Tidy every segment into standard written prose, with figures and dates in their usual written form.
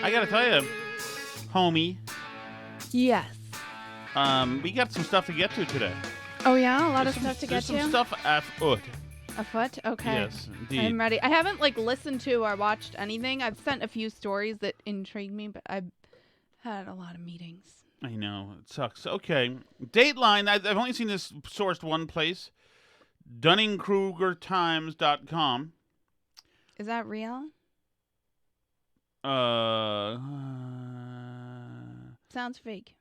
I gotta tell you, homie. Yes. We got some stuff to get to today. Oh, yeah? A lot of stuff to get to? There's some stuff afoot. Afoot? Okay. Yes, indeed. I'm ready. I haven't, listened to or watched anything. I've sent a few stories that intrigued me, but I've had a lot of meetings. I know. It sucks. Okay. Dateline. I've only seen this sourced one place. DunningKrugerTimes.com. Is that real? Sounds fake.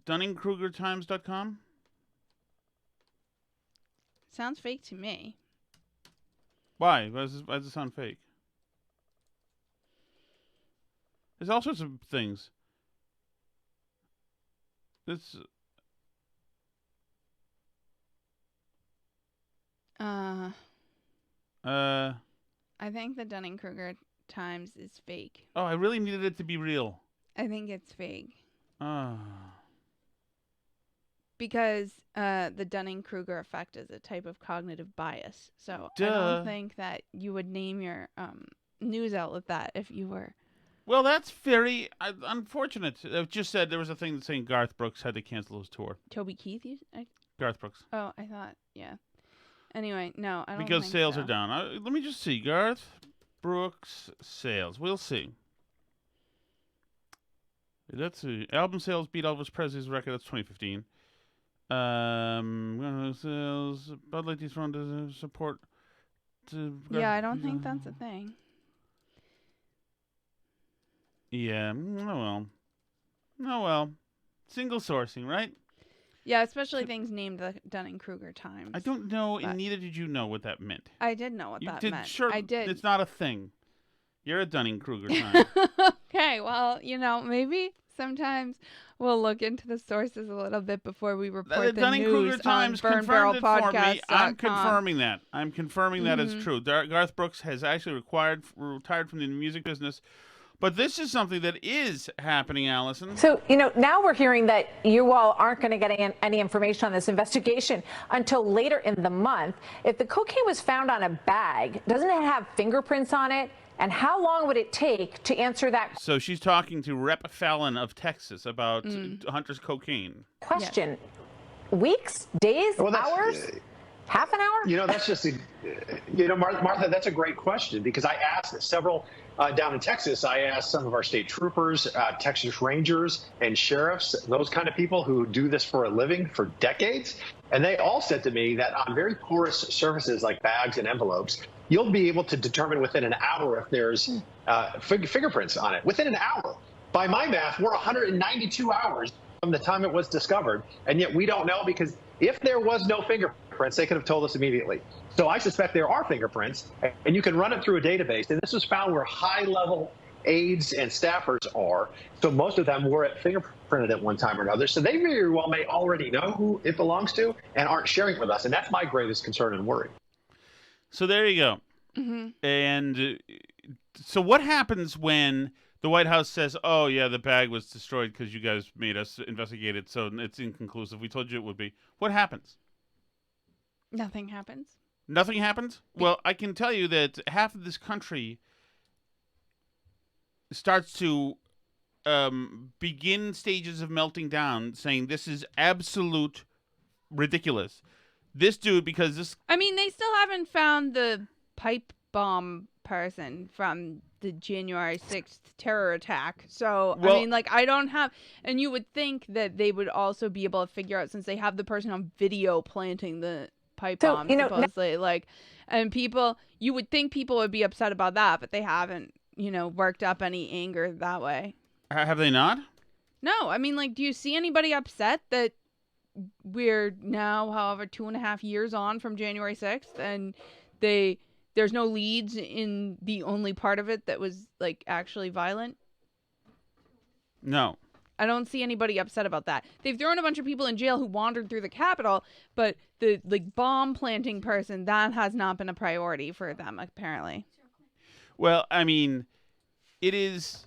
DunningKrugerTimes.com? Sounds fake to me. Why? Why does it sound fake? There's all sorts of things. This. I think the Dunning-Kruger Times is fake. Oh, I really needed it to be real. I think it's fake. Oh. Because the Dunning-Kruger effect is a type of cognitive bias. So Duh. I don't think that you would name your news outlet that if you were. Well, that's very unfortunate. It just said there was a thing that's saying Garth Brooks had to cancel his tour. Toby Keith? Garth Brooks. Oh, I thought, yeah. Anyway, no, I don't because think sales so. are down. Let me just see. Garth Brooks sales. We'll see. Let's see. Album sales beat Elvis Presley's record. That's 2015. Sales. Bud Light dethroned to support. Yeah, I don't think that's a thing. Yeah. Oh well. Single sourcing, right? Yeah, especially things named the Dunning-Kruger Times. I don't know, and neither did you know what that meant. I did know what that meant. Sure, I did. It's not a thing. You're a Dunning-Kruger Time. Okay, well, maybe sometimes we'll look into the sources a little bit before we report the Dunning-Kruger news Times on confirmed it for me. I'm burnbarrelpodcast.com. I'm confirming that as true. Garth Brooks has actually retired from the music business. But this is something that is happening, Allison. So, now we're hearing that you all aren't going to get any information on this investigation until later in the month. If the cocaine was found on a bag, doesn't it have fingerprints on it? And how long would it take to answer that? So she's talking to Rep. Fallon of Texas about Hunter's cocaine. Question. Yes. Weeks? Days? Hours? Half an hour? That's just, Martha, that's a great question because I asked several down in Texas. I asked some of our state troopers, Texas Rangers and sheriffs, those kind of people who do this for a living for decades. And they all said to me that on very porous surfaces like bags and envelopes, you'll be able to determine within an hour if there's fingerprints on it. Within an hour. By my math, we're 192 hours from the time it was discovered. And yet we don't know because if there was no fingerprints, they could have told us immediately. So I suspect there are fingerprints, and you can run it through a database. And this was found where high-level aides and staffers are. So most of them were fingerprinted at one time or another. So they very well may already know who it belongs to and aren't sharing it with us. And that's my greatest concern and worry. So there you go. Mm-hmm. And so what happens when the White House says, oh, yeah, the bag was destroyed because you guys made us investigate it, so it's inconclusive. We told you it would be. What happens? Nothing happens. Nothing happens? Well, I can tell you that half of this country starts to begin stages of melting down, saying this is absolute ridiculous. This dude, because this... I mean, they still haven't found the pipe bomb person from the January 6th terror attack. So, well, I mean, I don't have... And you would think that they would also be able to figure out, since they have the person on video planting the pipe bomb, supposedly. And people... You would think people would be upset about that, but they haven't, worked up any anger that way. Have they not? No. I mean, do you see anybody upset that we're now, however, 2.5 years on from January 6th, and there's no leads in the only part of it that was actually violent? No. I don't see anybody upset about that. They've thrown a bunch of people in jail who wandered through the Capitol, but the bomb planting person, that has not been a priority for them, apparently. Well, I mean, it is...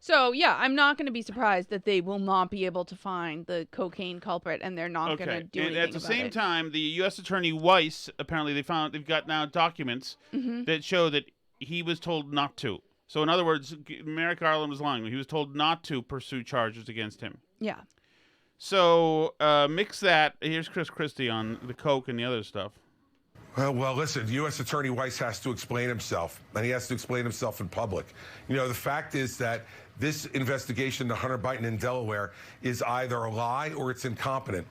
So, yeah, I'm not going to be surprised that they will not be able to find the cocaine culprit, and they're not going to do anything about it. At the same time, the U.S. Attorney Weiss, apparently they've got now documents that show that he was told not to. So in other words, Merrick Garland was lying. He was told not to pursue charges against him. Yeah. So mix that. Here's Chris Christie on the coke and the other stuff. Well, listen, U.S. Attorney Weiss has to explain himself, and he has to explain himself in public. You know, the fact is that this investigation to Hunter Biden in Delaware is either a lie or it's incompetent.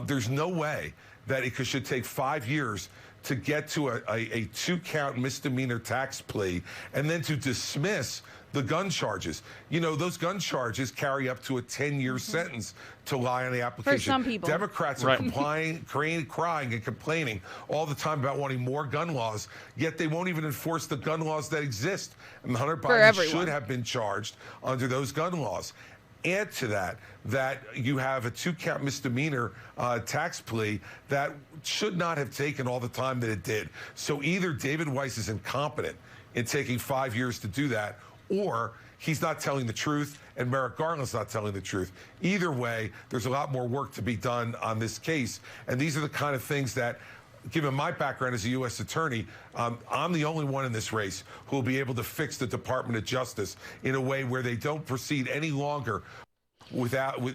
There's no way that it should take 5 years to get to a 2-count misdemeanor tax plea and then to dismiss the gun charges. You know, those gun charges carry up to a 10-year sentence to lie on the application. For some people. Democrats are crying and complaining all the time about wanting more gun laws, yet they won't even enforce the gun laws that exist. And Hunter Biden should have been charged under those gun laws. Add to that you have a 2-count misdemeanor tax plea that should not have taken all the time that it did. So either David Weiss is incompetent in taking 5 years to do that, or he's not telling the truth and Merrick Garland's not telling the truth. Either way, there's a lot more work to be done on this case. And these are the kind of things that, given my background as a U.S. attorney, I'm the only one in this race who will be able to fix the Department of Justice in a way where they don't proceed any longer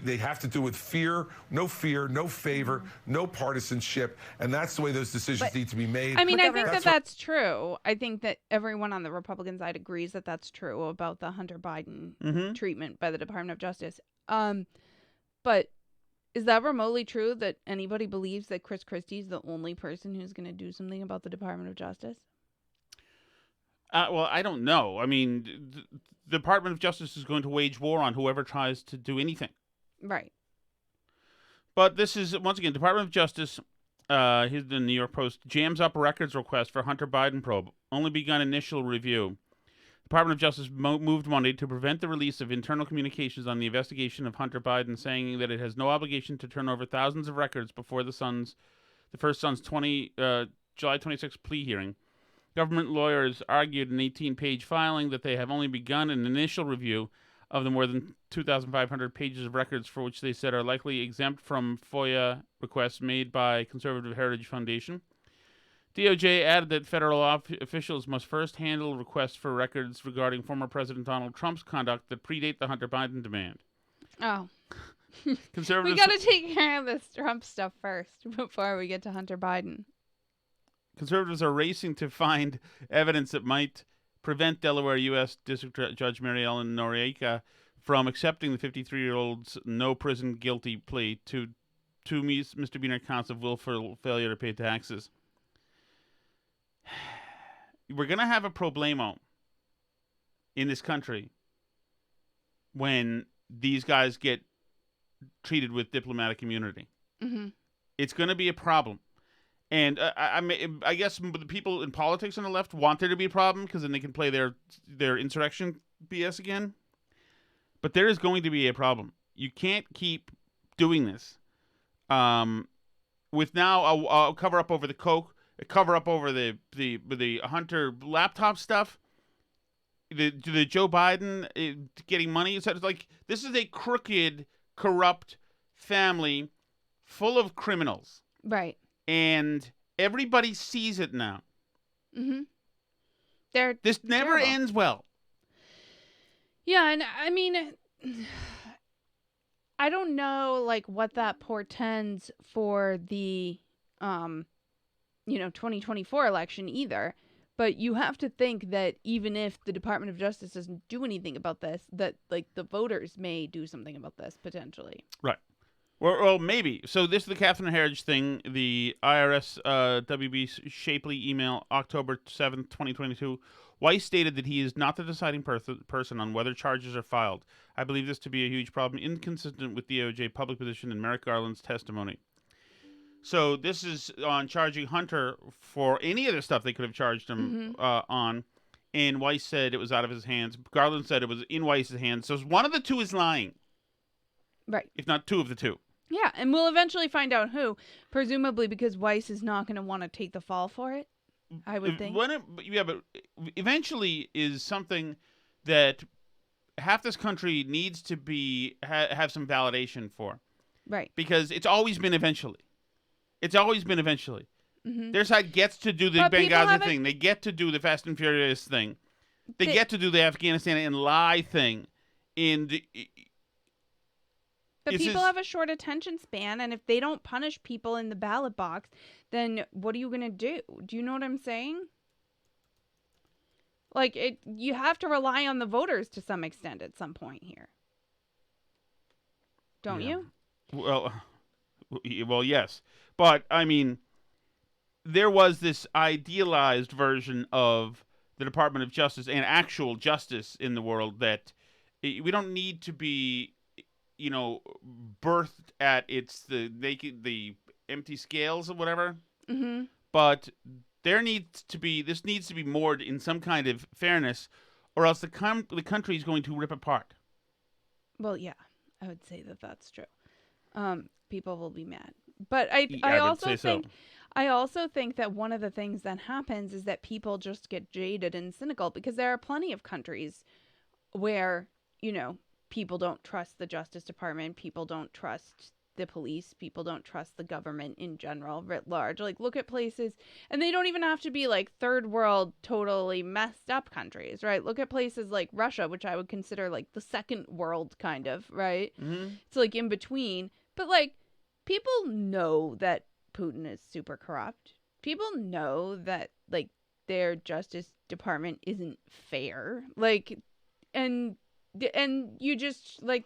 they have to do with fear, no favor, no partisanship, and that's the way those decisions need to be made. I mean, I think that's true. I think that everyone on the Republican side agrees that that's true about the Hunter Biden treatment by the Department of Justice. But is that remotely true that anybody believes that Chris Christie is the only person who's going to do something about the Department of Justice? Well, I don't know. I mean, the Department of Justice is going to wage war on whoever tries to do anything. Right. But this is, once again, Department of Justice, here's the New York Post, jams up records request for Hunter Biden probe. Only begun initial review. Department of Justice moved Monday to prevent the release of internal communications on the investigation of Hunter Biden, saying that it has no obligation to turn over thousands of records before the first son's July 26th plea hearing. Government lawyers argued in an 18-page filing that they have only begun an initial review of the more than 2,500 pages of records for which they said are likely exempt from FOIA requests made by Conservative Heritage Foundation. DOJ added that federal officials must first handle requests for records regarding former President Donald Trump's conduct that predate the Hunter Biden demand. Oh. Conservatives, we got to take care of this Trump stuff first before we get to Hunter Biden. Conservatives are racing to find evidence that might prevent Delaware U.S. District Judge Mary Ellen Noriega from accepting the 53-year-old's no prison guilty plea to misdemeanor counts of willful failure to pay taxes. We're going to have a problemo in this country when these guys get treated with diplomatic immunity. Mm-hmm. It's going to be a problem. And I guess the people in politics on the left want there to be a problem because then they can play their insurrection BS again. But there is going to be a problem. You can't keep doing this. With now I'll cover up over the coke, cover up over the Hunter laptop stuff, the Joe Biden getting money. So it's like this is a crooked, corrupt family full of criminals. Right. And everybody sees it now. Mm-hmm. This never ends well. Yeah, and I mean, I don't know like what that portends for the 2024 election either. But you have to think that even if the Department of Justice doesn't do anything about this, that like the voters may do something about this potentially. Right. Well, maybe. So this is the Catherine Herridge thing. The IRS WB Shapley email, October 7th, 2022. Weiss stated that he is not the deciding person on whether charges are filed. I believe this to be a huge problem, inconsistent with DOJ public position and Merrick Garland's testimony. So this is on charging Hunter for any of the stuff they could have charged him on. And Weiss said it was out of his hands. Garland said it was in Weiss's hands. So one of the two is lying. Right. If not two of the two. Yeah, and we'll eventually find out who, presumably because Weiss is not going to want to take the fall for it, I would think. But eventually is something that half this country needs to be have some validation for. Right. Because it's always been eventually. It's always been eventually. Mm-hmm. Their side gets to do the Benghazi thing. They get to do the Fast and Furious thing. they get to do the Afghanistan and lie thing. And but people have a short attention span, and if they don't punish people in the ballot box, then what are you going to do? Do you know what I'm saying? Like, you have to rely on the voters to some extent at some point here. Don't you? Well, yes. But, I mean, there was this idealized version of the Department of Justice and actual justice in the world that we don't need to be, birthed at the empty scales or whatever. Mm-hmm. But this needs to be moored in some kind of fairness, or else the country is going to rip apart. Well, yeah, I would say that that's true. People will be mad, but I also think that one of the things that happens is that people just get jaded and cynical, because there are plenty of countries where, people don't trust the Justice Department, people don't trust the police, people don't trust the government in general, writ large. Like, look at places, and they don't even have to be like third world, totally messed up countries, right? Look at places like Russia, which I would consider like the second world kind of, right? Mm-hmm. It's like in between. But like, people know that Putin is super corrupt. People know that like their Justice Department isn't fair. Like, and you just like,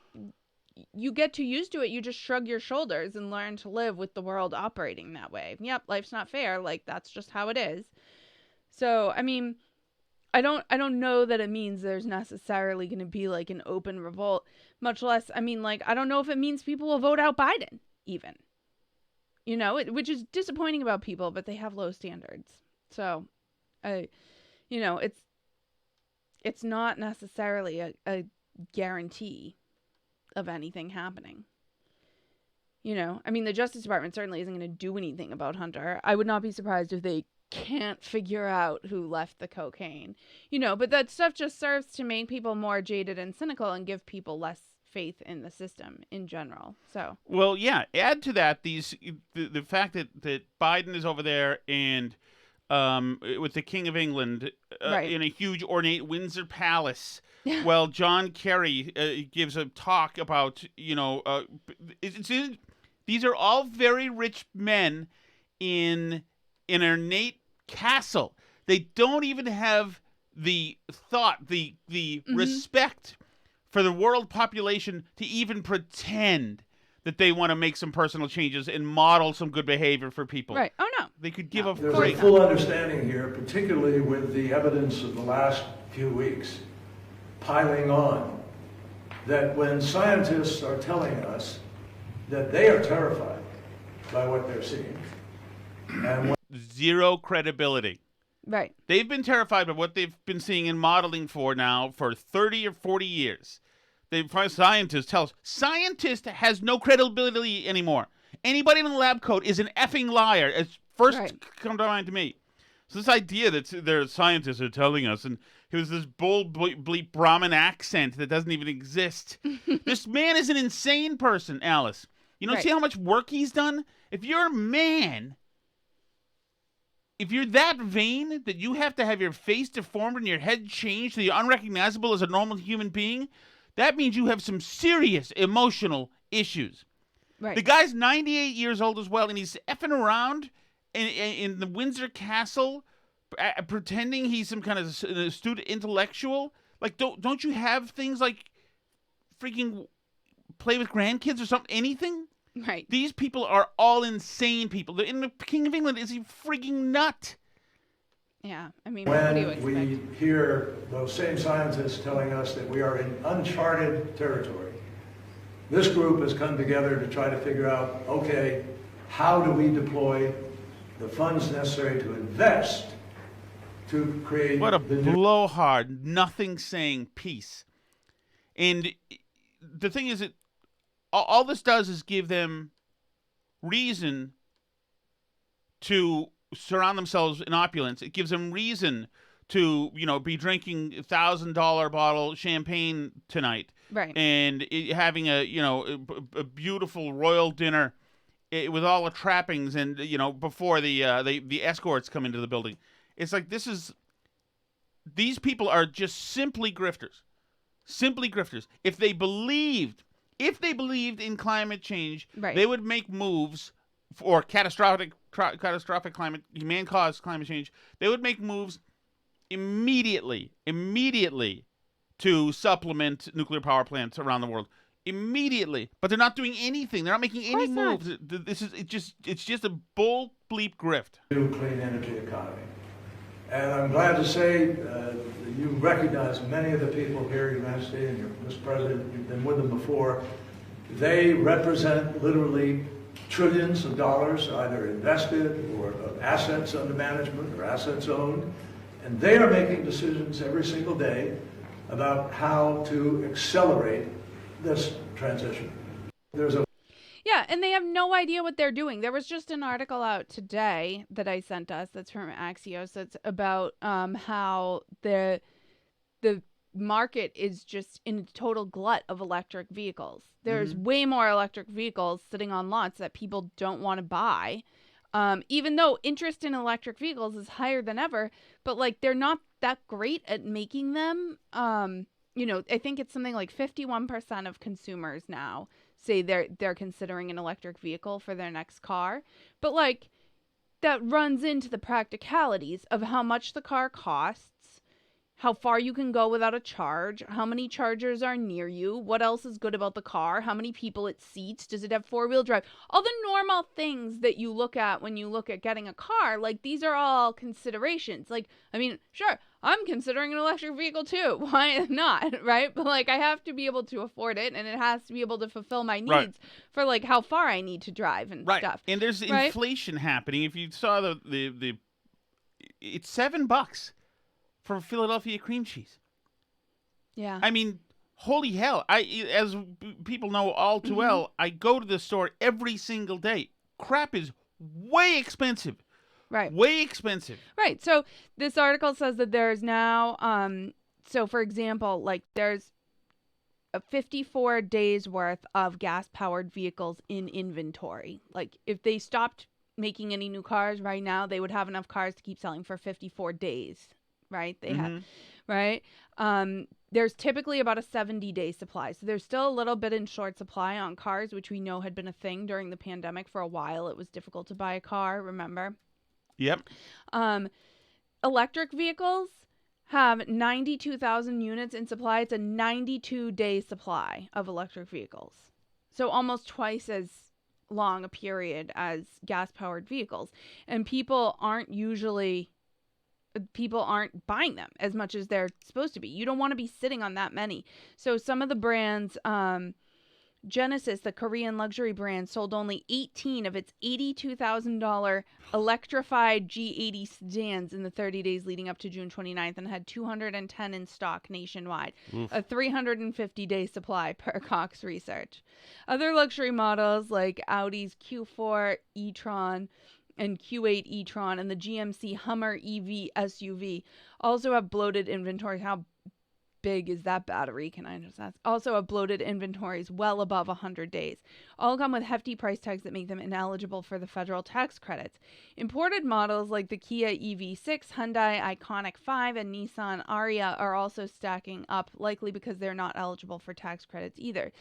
you get too used to it. You just shrug your shoulders and learn to live with the world operating that way. Yep, life's not fair. Like, that's just how it is. So, I mean, I don't know that it means there's necessarily going to be like an open revolt, much less, I mean, like, I don't know if it means people will vote out Biden even, which is disappointing about people, but they have low standards. So, it's not necessarily a guarantee of anything happening. I mean, the Justice Department certainly isn't going to do anything about Hunter. I would not be surprised if they can't figure out who left the cocaine, but that stuff just serves to make people more jaded and cynical and give people less faith in the system in general. So, well, yeah, add to that the fact that Biden is over there and with the King of England right. in a huge ornate Windsor Palace. Well, John Kerry gives a talk about, these are all very rich men in an ornate castle. They don't even have the thought, the mm-hmm. respect for the world population to even pretend that they want to make some personal changes and model some good behavior for people. Right. Oh, no. They could give There's a full understanding here, particularly with the evidence of the last few weeks piling on, that when scientists are telling us that they are terrified by what they're seeing, and zero credibility. Right. They've been terrified by what they've been seeing and modeling for 30 or 40 years. Scientists tell us. Scientist has no credibility anymore. Anybody in the lab coat is an effing liar. It's first come to mind to me. So this idea that their scientists are telling us, and it was this bold bleep Brahmin accent that doesn't even exist. This man is an insane person, Alice. See how much work he's done? If you're a man, if you're that vain that you have to have your face deformed and your head changed so you're unrecognizable as a normal human being, that means you have some serious emotional issues. Right. The guy's 98 years old as well, and he's effing around in the Windsor Castle, pretending he's some kind of astute intellectual. Like, don't you have things like freaking play with grandkids or something? Anything? Right. These people are all insane people. The King of England is a freaking nut. Yeah, I mean, what do you expect? When we hear those same scientists telling us that we are in uncharted territory, this group has come together to try to figure out, okay, how do we deploy the funds necessary to invest to create... What a blowhard, nothing saying piece. And the thing is that all this does is give them reason to surround themselves in opulence. It gives them reason to, be drinking $1,000 bottle champagne tonight, right? And having a beautiful royal dinner with all the trappings, and before the escorts come into the building. It's like this is these people are just simply grifters. Simply grifters. If they believed in climate change, they would make moves for catastrophic man-caused climate change. They would make moves immediately to supplement nuclear power plants around the world. Immediately, but they're not doing anything. They're not making any moves. It's just a bull bleep grift. New clean energy economy, and I'm glad to say you recognize many of the people here in the United States, and Mr. President, you've been with them before. They represent literally trillions of dollars, either invested or assets under management or assets owned, and they are making decisions every single day about how to accelerate this transition. Yeah, and they have no idea what they're doing. There was just an article out today that I sent us that's from Axios that's about how the market is just in a total glut of electric vehicles. There's way more electric vehicles sitting on lots that people don't want to buy, even though interest in electric vehicles is higher than ever, but like they're not that great at making them. I think it's something like 51% of consumers now say they're considering an electric vehicle for their next car. But like that runs into the practicalities of how much the car costs, how far you can go without a charge, how many chargers are near you, what else is good about the car, how many people it seats, does it have four-wheel drive, all the normal things that you look at when you look at getting a car. Like these are all considerations. Like, I mean, sure, I'm considering an electric vehicle too. Why not? Right? But like I have to be able to afford it, and it has to be able to fulfill my needs for like how far I need to drive and stuff. And there's inflation happening. If you saw the it's $7 for Philadelphia cream cheese. Yeah. I mean, holy hell. As people know all too well, I go to the store every single day. Crap is way expensive. Right. Way expensive. Right. So this article says that there's now, so for example, like there's 54 days worth of gas-powered vehicles in inventory. Like if they stopped making any new cars right now, they would have enough cars to keep selling for 54 days. Right? They have, right? There's typically about a 70-day supply. So there's still a little bit in short supply on cars, which we know had been a thing during the pandemic. For a while, it was difficult to buy a car, remember? Yep. Electric vehicles have 92,000 units in supply. It's a 92-day supply of electric vehicles. So almost twice as long a period as gas-powered vehicles. And people aren't buying them as much as they're supposed to be. You don't want to be sitting on that many. So some of the brands, Genesis, the Korean luxury brand, sold only 18 of its $82,000 electrified G80 sedans in the 30 days leading up to June 29th and had 210 in stock nationwide. A 350-day supply per Cox Research. Other luxury models like Audi's Q4 e-tron and Q8 e-tron and the GMC Hummer EV SUV also have bloated inventories. How big is that battery? Can I just ask? Also have bloated inventories well above 100 days. All come with hefty price tags that make them ineligible for the federal tax credits. Imported models like the Kia EV6, Hyundai Ioniq 5, and Nissan Ariya are also stacking up, likely because they're not eligible for tax credits either.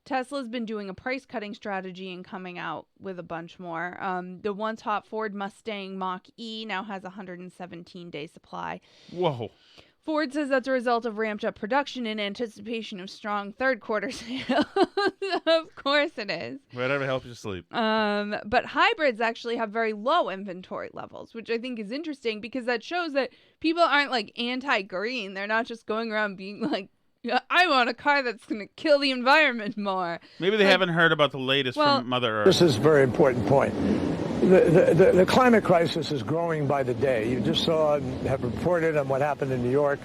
Tesla's been doing a price-cutting strategy and coming out with a bunch more. The once hot Ford Mustang Mach-E now has a 117-day supply. Whoa. Ford says that's a result of ramped-up production in anticipation of strong third-quarter sales. Of course it is. Whatever helps you sleep. But hybrids actually have very low inventory levels, which I think is interesting because that shows that people aren't, like, anti-green. They're not just going around being like, I want a car that's going to kill the environment more. Maybe they haven't heard about the latest from Mother Earth. This is a very important point. The climate crisis is growing by the day. You just have reported on what happened in New York.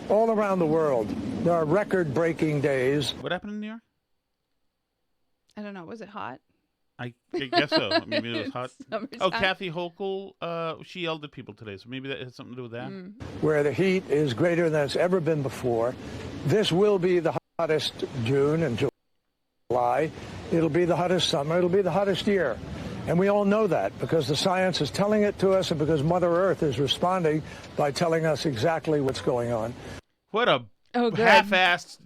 All around the world, there are record-breaking days. What happened in New York? I don't know. Was it hot? I guess so. Maybe it was hot. Summertime. Oh, Kathy Hochul, she yelled at people today, so maybe that has something to do with that. Where the heat is greater than it's ever been before. This will be the hottest June and July. It'll be the hottest summer. It'll be the hottest year. And we all know that because the science is telling it to us and because Mother Earth is responding by telling us exactly what's going on. What a half-assed,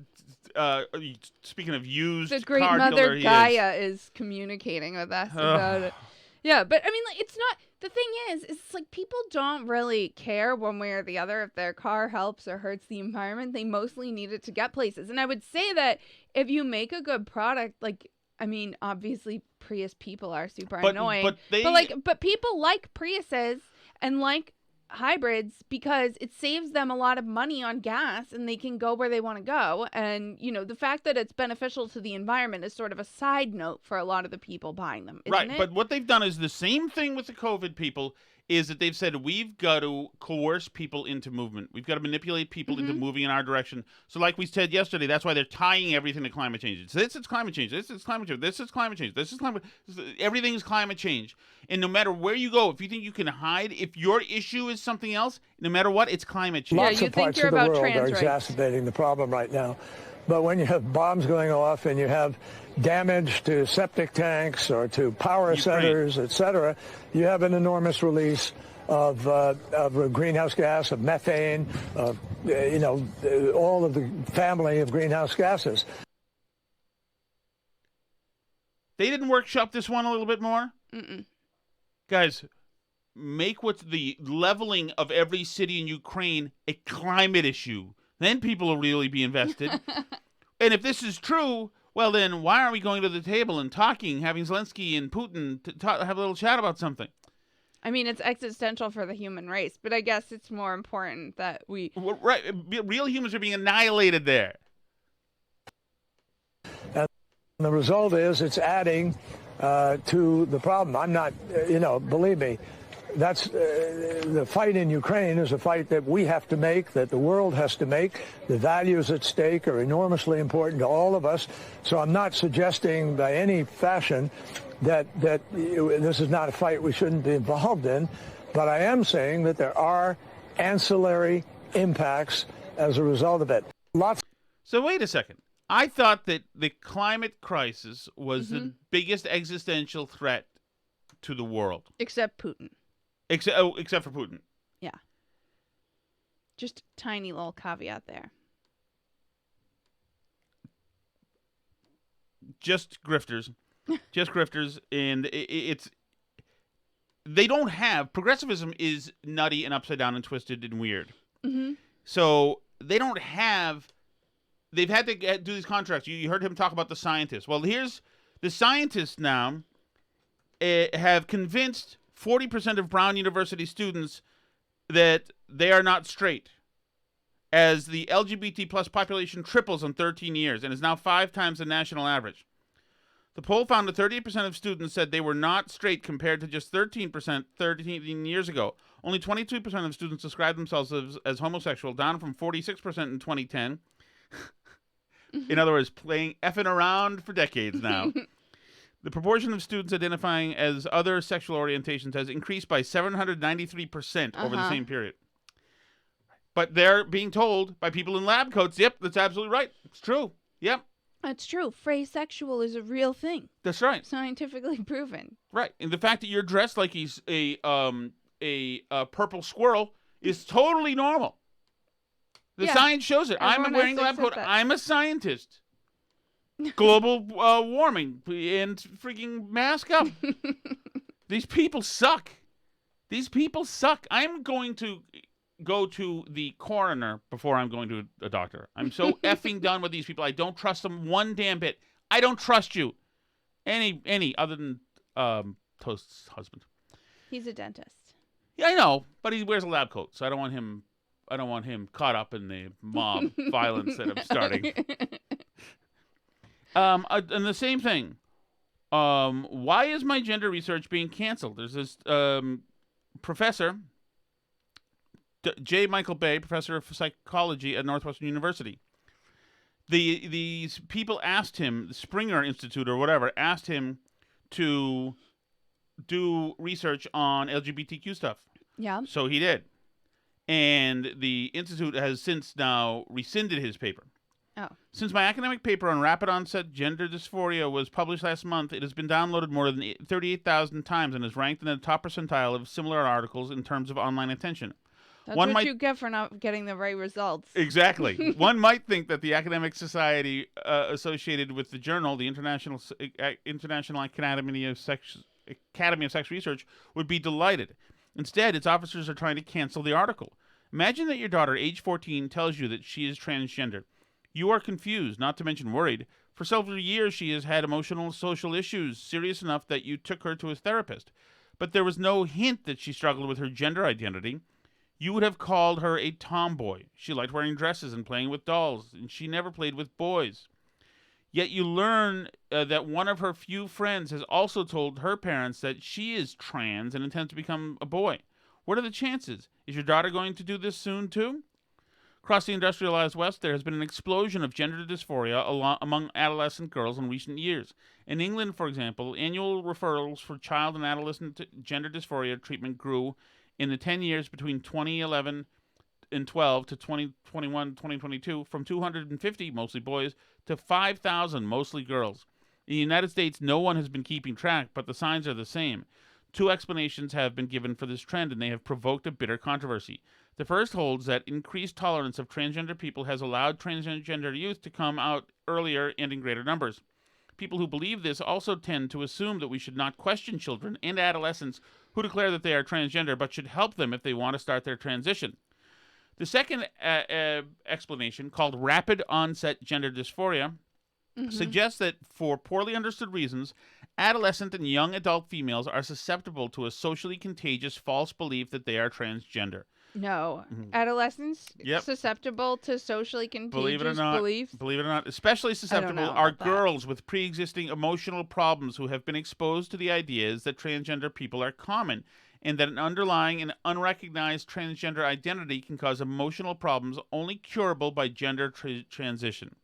speaking of used the great card Mother killer Gaia is communicating with us about it. Yeah, but I mean, like, it's not, the thing is it's like people don't really care one way or the other if their car helps or hurts the environment. They mostly need it to get places. And I would say that if you make a good product, like, I mean, obviously Prius people are super annoying, but people like Priuses and like hybrids because it saves them a lot of money on gas and they can go where they want to go. And, you know, the fact that it's beneficial to the environment is sort of a side note for a lot of the people buying them, isn't it? But what they've done is the same thing with the COVID people is that they've said we've got to coerce people into movement. We've got to manipulate people into moving in our direction. So like we said yesterday, that's why they're tying everything to climate change. This is climate change. This is climate change. This is climate change. This is climate. Everything is climate change. And no matter where you go, if you think you can hide, if your issue is something else, no matter what, it's climate change. Lots of parts of the world are exacerbating the problem right now. But when you have bombs going off and you have damage to septic tanks or to power centers, etc., you have an enormous release of greenhouse gas, of methane, of all of the family of greenhouse gases. They didn't workshop this one a little bit more? Guys, make what's the leveling of every city in Ukraine a climate issue. Then people will really be invested. And if this is true, well, then why aren't we going to the table and talking, having Zelensky and Putin have a little chat about something? I mean, it's existential for the human race, but I guess it's more important that we... Right. Real humans are being annihilated there. And the result is it's adding to the problem. I'm not, believe me, that's the fight in Ukraine is a fight that we have to make, that the world has to make. The values at stake are enormously important to all of us. So I'm not suggesting by any fashion that this is not a fight we shouldn't be involved in. But I am saying that there are ancillary impacts as a result of it. So wait a second. I thought that the climate crisis was the biggest existential threat to the world. Except Putin. Except for Putin. Yeah. Just a tiny little caveat there. Just grifters. Just grifters. And they don't have, progressivism is nutty and upside down and twisted and weird. So they don't have, they've had to do these contracts. You heard him talk about the scientists. Well, here's the scientists now have convinced 40% of Brown University students that they are not straight, as the LGBT plus population triples in 13 years and is now 5 times the national average. The poll found that 38% of students said they were not straight compared to just 13% 13 years ago. Only 22% of students described themselves as homosexual, down from 46% in 2010. In other words, playing effing around for decades now. The proportion of students identifying as other sexual orientations has increased by 793% over the same period. But they're being told by people in lab coats, yep, that's absolutely right. It's true. Yep. That's true. Phrasexual is a real thing. That's right. Scientifically proven. Right. And the fact that you're dressed like he's a purple squirrel is totally normal. The science shows it. I'm wearing a lab coat. I'm a scientist. Global warming and freaking mask up. These people suck. These people suck. I'm going to go to the coroner before I'm going to a doctor. I'm so effing done with these people. I don't trust them one damn bit. I don't trust you. Any other than Toast's husband. He's a dentist. Yeah, I know, but he wears a lab coat, so I don't want him caught up in the mob violence that I'm starting. And the same thing. Why is my gender research being canceled? There's this professor, J. Michael Bay, professor of psychology at Northwestern University. These people asked him, the Springer Institute or whatever, asked him to do research on LGBTQ stuff. Yeah. So he did. And the Institute has since now rescinded his paper. Oh. Since my academic paper on rapid onset gender dysphoria was published last month, it has been downloaded more than 38,000 times and is ranked in the top percentile of similar articles in terms of online attention. That's you get for not getting the right results. Exactly. One might think that the academic society associated with the journal, the International Academy of Sex Research, would be delighted. Instead, its officers are trying to cancel the article. Imagine that your daughter, age 14, tells you that she is transgender. You are confused, not to mention worried. For several years, she has had emotional and social issues serious enough that you took her to a therapist. But there was no hint that she struggled with her gender identity. You would have called her a tomboy. She liked wearing dresses and playing with dolls, and she never played with boys. Yet you learn that one of her few friends has also told her parents that she is trans and intends to become a boy. What are the chances? Is your daughter going to do this soon, too? Across the industrialized West, there has been an explosion of gender dysphoria among adolescent girls in recent years. In England, for example, annual referrals for child and adolescent gender dysphoria treatment grew in the 10 years between 2011 and 12 to 2021, 2022, from 250, mostly boys, to 5,000, mostly girls. In the United States, no one has been keeping track, but the signs are the same. Two explanations have been given for this trend, and they have provoked a bitter controversy. The first holds that increased tolerance of transgender people has allowed transgender youth to come out earlier and in greater numbers. People who believe this also tend to assume that we should not question children and adolescents who declare that they are transgender, but should help them if they want to start their transition. The second explanation, called rapid onset gender dysphoria, suggests that for poorly understood reasons, adolescent and young adult females are susceptible to a socially contagious false belief that they are transgender. No. Adolescents susceptible to socially contagious beliefs? Believe it or not, especially susceptible are girls with pre-existing emotional problems who have been exposed to the ideas that transgender people are common, and that an underlying and unrecognized transgender identity can cause emotional problems only curable by gender transition.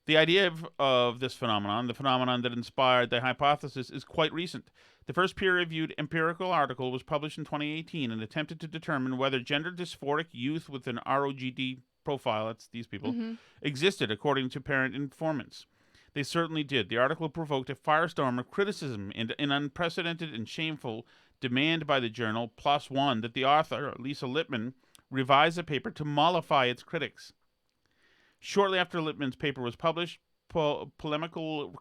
The idea of this phenomenon, the phenomenon that inspired the hypothesis, is quite recent. The first peer-reviewed empirical article was published in 2018 and attempted to determine whether gender dysphoric youth with an ROGD profile, that's these people, existed according to parent informants. They certainly did. The article provoked a firestorm of criticism and an unprecedented and shameful demand by the journal, PLOS ONE, that the author, Lisa Lippman, revise the paper to mollify its critics. Shortly after Lippman's paper was published, polemical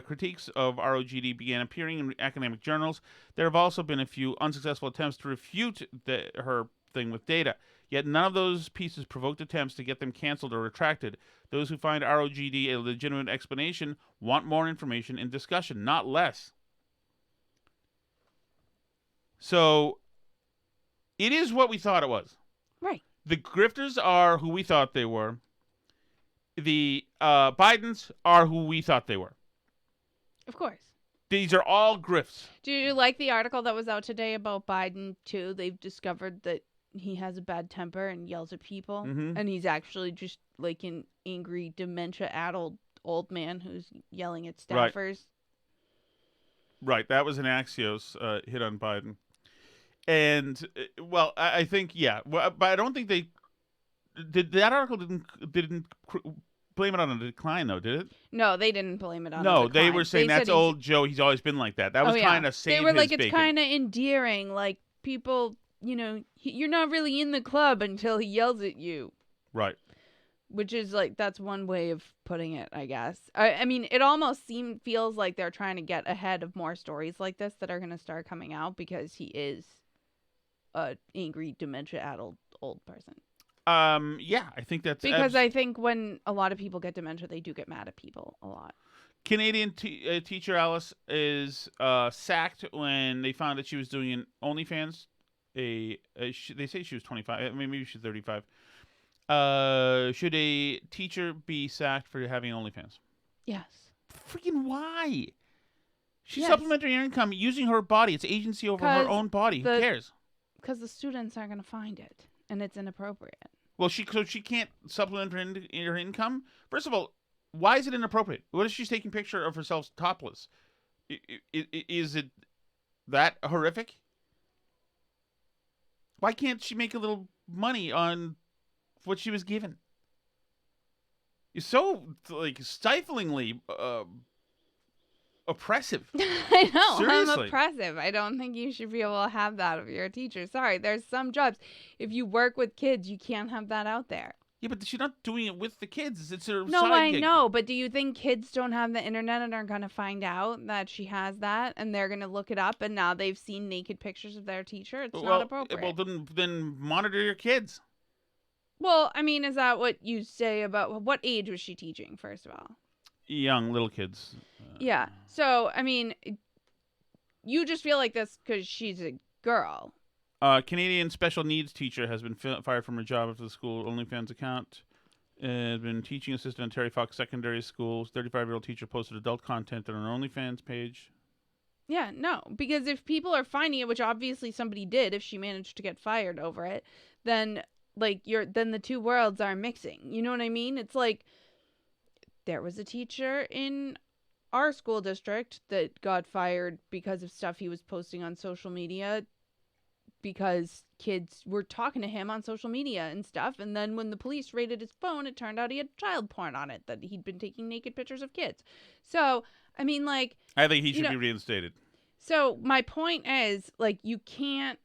critiques of ROGD began appearing in academic journals. There have also been a few unsuccessful attempts to refute her thing with data. Yet none of those pieces provoked attempts to get them canceled or retracted. Those who find ROGD a legitimate explanation want more information and discussion, not less. So, it is what we thought it was. Right. The grifters are who we thought they were. The Bidens are who we thought they were. Of course. These are all grifts. Do you like the article that was out today about Biden, too? They've discovered that he has a bad temper and yells at people. And he's actually just like an angry, dementia-addled old man who's yelling at staffers. Right. That was an Axios hit on Biden. And, well, I think, yeah. Well, but I don't think they... That article didn't blame it on a decline, though, did it? No, they didn't blame it on a decline. No, decline. they were saying that's old Joe. He's always been like that. That was kind of saved his bacon. They were like, it's kind of endearing. Like, people, you know, you're not really in the club until he yells at you. Right. Which is like, that's one way of putting it, I guess. I mean, it almost feels like they're trying to get ahead of more stories like this that are going to start coming out because he is a angry, dementia-addled old person. Yeah, I think that's... Because I think when a lot of people get dementia, they do get mad at people a lot. Canadian teacher Alice is sacked when they found that she was doing an OnlyFans. They say she was 25. Maybe she's 35. Should a teacher be sacked for having OnlyFans? Yes. Freaking why? She's supplementing her income using her body. It's agency over her own body. Who cares? Because the students aren't going to find it. And it's inappropriate. Well, she can't supplement her income? First of all, why is it inappropriate? What if she's taking a picture of herself topless? Is it that horrific? Why can't she make a little money on what she was given? You're so like stiflingly oppressive. I know. Seriously. I'm oppressive. I don't think you should be able to have that if you're a teacher. Sorry, there's some jobs. If you work with kids, you can't have that out there. Yeah, but she's not doing it with the kids. It's her No, side I gig. know, but do you think kids don't have the internet and are going to find out that she has that and they're going to look it up and now they've seen naked pictures of their teacher? It's not appropriate. Well, then monitor your kids. Well, I mean, is that what you say about what age was she teaching, first of all? Young, little kids. Yeah. So, I mean, you just feel like this because she's a girl. Canadian special needs teacher has been fired from her job after the school OnlyFans account. Has been teaching assistant at Terry Fox Secondary School. 35-year-old teacher posted adult content on her OnlyFans page. Yeah, no, because if people are finding it, which obviously somebody did, if she managed to get fired over it, then then the two worlds are mixing. You know what I mean? It's like there was a teacher in our school district that got fired because of stuff he was posting on social media because kids were talking to him on social media and stuff. And then when the police raided his phone, it turned out he had child porn on it, that he'd been taking naked pictures of kids. So, I mean, like... I think he should be reinstated. So my point is, like, you can't...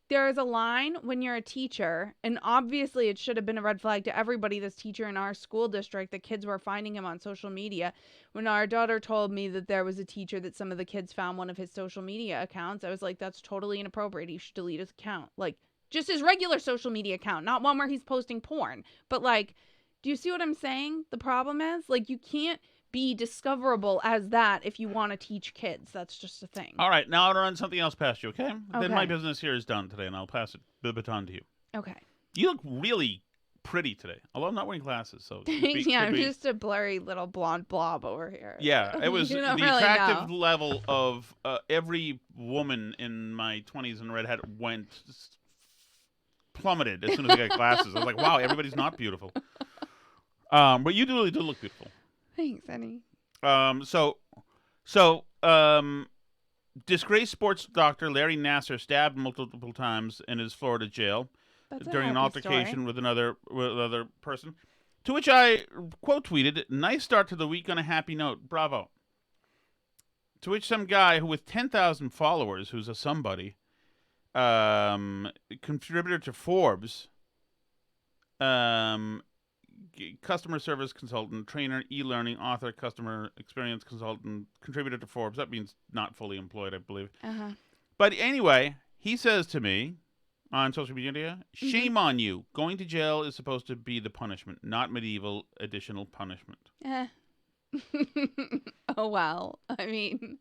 There is a line when you're a teacher, and obviously it should have been a red flag to everybody, this teacher in our school district, the kids were finding him on social media. When our daughter told me that there was a teacher that some of the kids found one of his social media accounts, I was like, that's totally inappropriate. He should delete his account. Like, just his regular social media account, not one where he's posting porn. But, like, do you see what I'm saying? The problem is, like, you can't be discoverable as that if you want to teach kids. That's just a thing. All right, now I'll run something else past you, okay? Okay. Then my business here is done today, and I'll pass the baton to you. Okay. You look really pretty today, although I'm not wearing glasses, so... Yeah, I'm just a blurry little blonde blob over here. Yeah, it was the really attractive know. level of every woman in my 20s in redhead went plummeted as soon as I got glasses. I was like, wow, everybody's not beautiful. But you really do look beautiful. Thanks, Eddie. Disgraced sports doctor Larry Nassar stabbed multiple times in his Florida jail during an altercation with another person. To which I quote tweeted, "Nice start to the week on a happy note. Bravo." To which some guy who with 10,000 followers, who's a somebody, contributor to Forbes, customer service consultant, trainer, e-learning, author, customer experience consultant, contributor to Forbes. That means not fully employed, I believe. Uh-huh. But anyway, he says to me on social media, shame on you. Going to jail is supposed to be the punishment, not medieval additional punishment. Oh, well. I mean...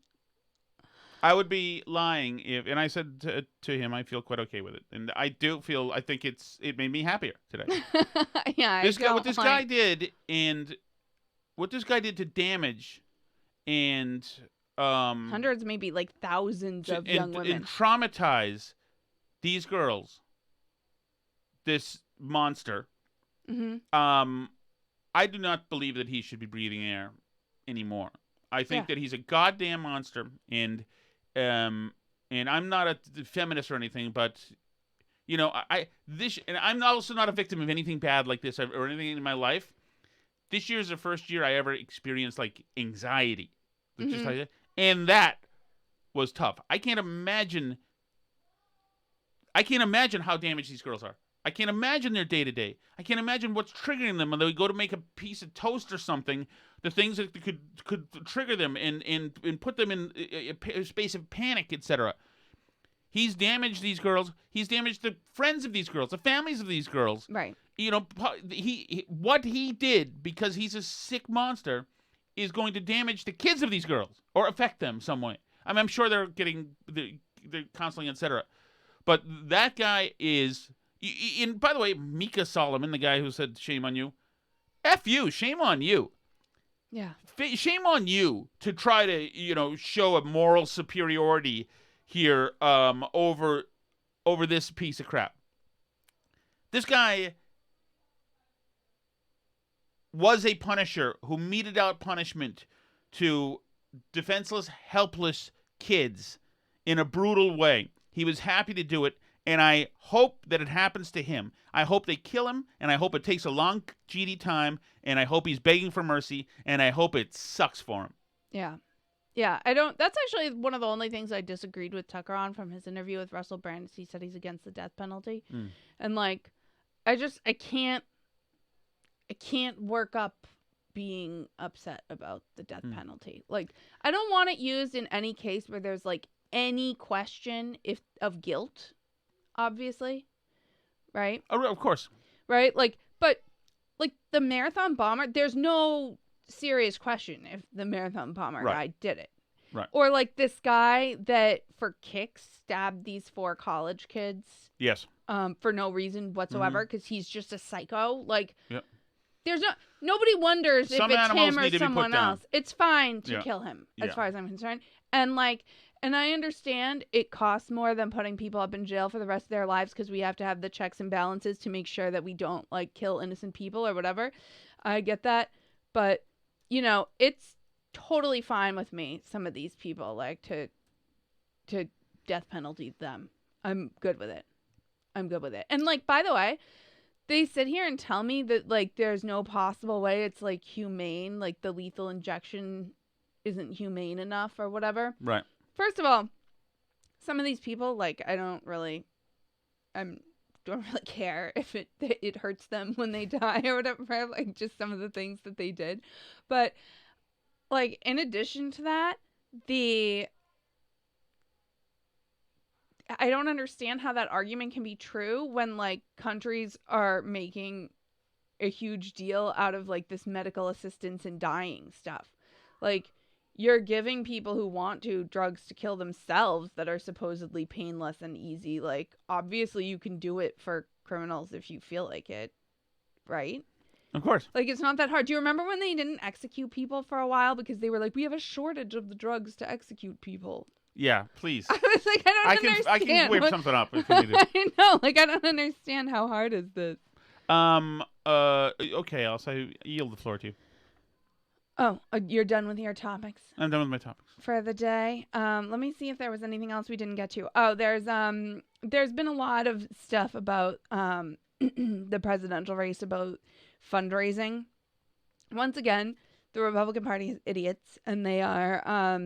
I would be lying if, and I said to him, I feel quite okay with it, and I think it made me happier today. Yeah, what this guy did to damage, and hundreds, maybe like thousands of young women, and traumatize these girls. This monster. Mm-hmm. I do not believe that he should be breathing air anymore. I think that he's a goddamn monster, and I'm not a feminist or anything, but you know, and I'm also not a victim of anything bad like this or anything in my life. This year is the first year I ever experienced like anxiety, and that was tough. I can't imagine how damaged these girls are. I can't imagine their day-to-day. I can't imagine what's triggering them when they go to make a piece of toast or something, the things that could trigger them and put them in a space of panic, etc. He's damaged these girls. He's damaged the friends of these girls, the families of these girls. Right. You know, what he did, because he's a sick monster, is going to damage the kids of these girls or affect them some way. I mean, I'm sure they're getting the counseling, etc. But that guy is... And by the way, Mika Solomon, the guy who said shame on you, F you, shame on you. Yeah. Shame on you to try to, show a moral superiority here over this piece of crap. This guy was a punisher who meted out punishment to defenseless, helpless kids in a brutal way. He was happy to do it. and I hope that it happens to him. I hope they kill him, and I hope it takes a long GD time, and I hope he's begging for mercy, and I hope it sucks for him. Yeah. Yeah, I don't. That's actually one of the only things I disagreed with Tucker on from his interview with Russell Brand. He said he's against the death penalty, and like, I can't work up being upset about the death penalty. Like, I don't want it used in any case where there's like any question of guilt, obviously, right? Oh, of course, right. Like, but like the marathon bomber, there's no serious question if the marathon bomber guy did it. Right. Or like this guy that for kicks stabbed these 4 college kids. Yes. For no reason whatsoever because he's just a psycho. Like, yep. There's nobody wonders if it's him or someone else. It's fine to kill him as far as I'm concerned. And like, and I understand it costs more than putting people up in jail for the rest of their lives because we have to have the checks and balances to make sure that we don't like kill innocent people or whatever. I get that. But you know, it's totally fine with me, some of these people, like, to death penalty them. I'm good with it. And, like, by the way, they sit here and tell me that, like, there's no possible way it's, like, humane, like, the lethal injection isn't humane enough or whatever. Right. First of all, some of these people, like, I don't really care if it hurts them when they die or whatever, like just some of the things that they did. But like in addition to that, I don't understand how that argument can be true when like countries are making a huge deal out of like this medical assistance and dying stuff. Like you're giving people who want to drugs to kill themselves that are supposedly painless and easy. Like, obviously you can do it for criminals if you feel like it, right? Of course. Like, it's not that hard. Do you remember when they didn't execute people for a while because they were like, we have a shortage of the drugs to execute people? Yeah, please. I was like, I don't understand. I can whip something up if you need it. I know. Like, I don't understand. How hard is this? Okay, I'll say yield the floor to you. Oh, you're done with your topics? I'm done with my topics. For the day. Let me see if there was anything else we didn't get to. Oh, there's been a lot of stuff about the presidential race, about fundraising. Once again, the Republican Party is idiots, and they are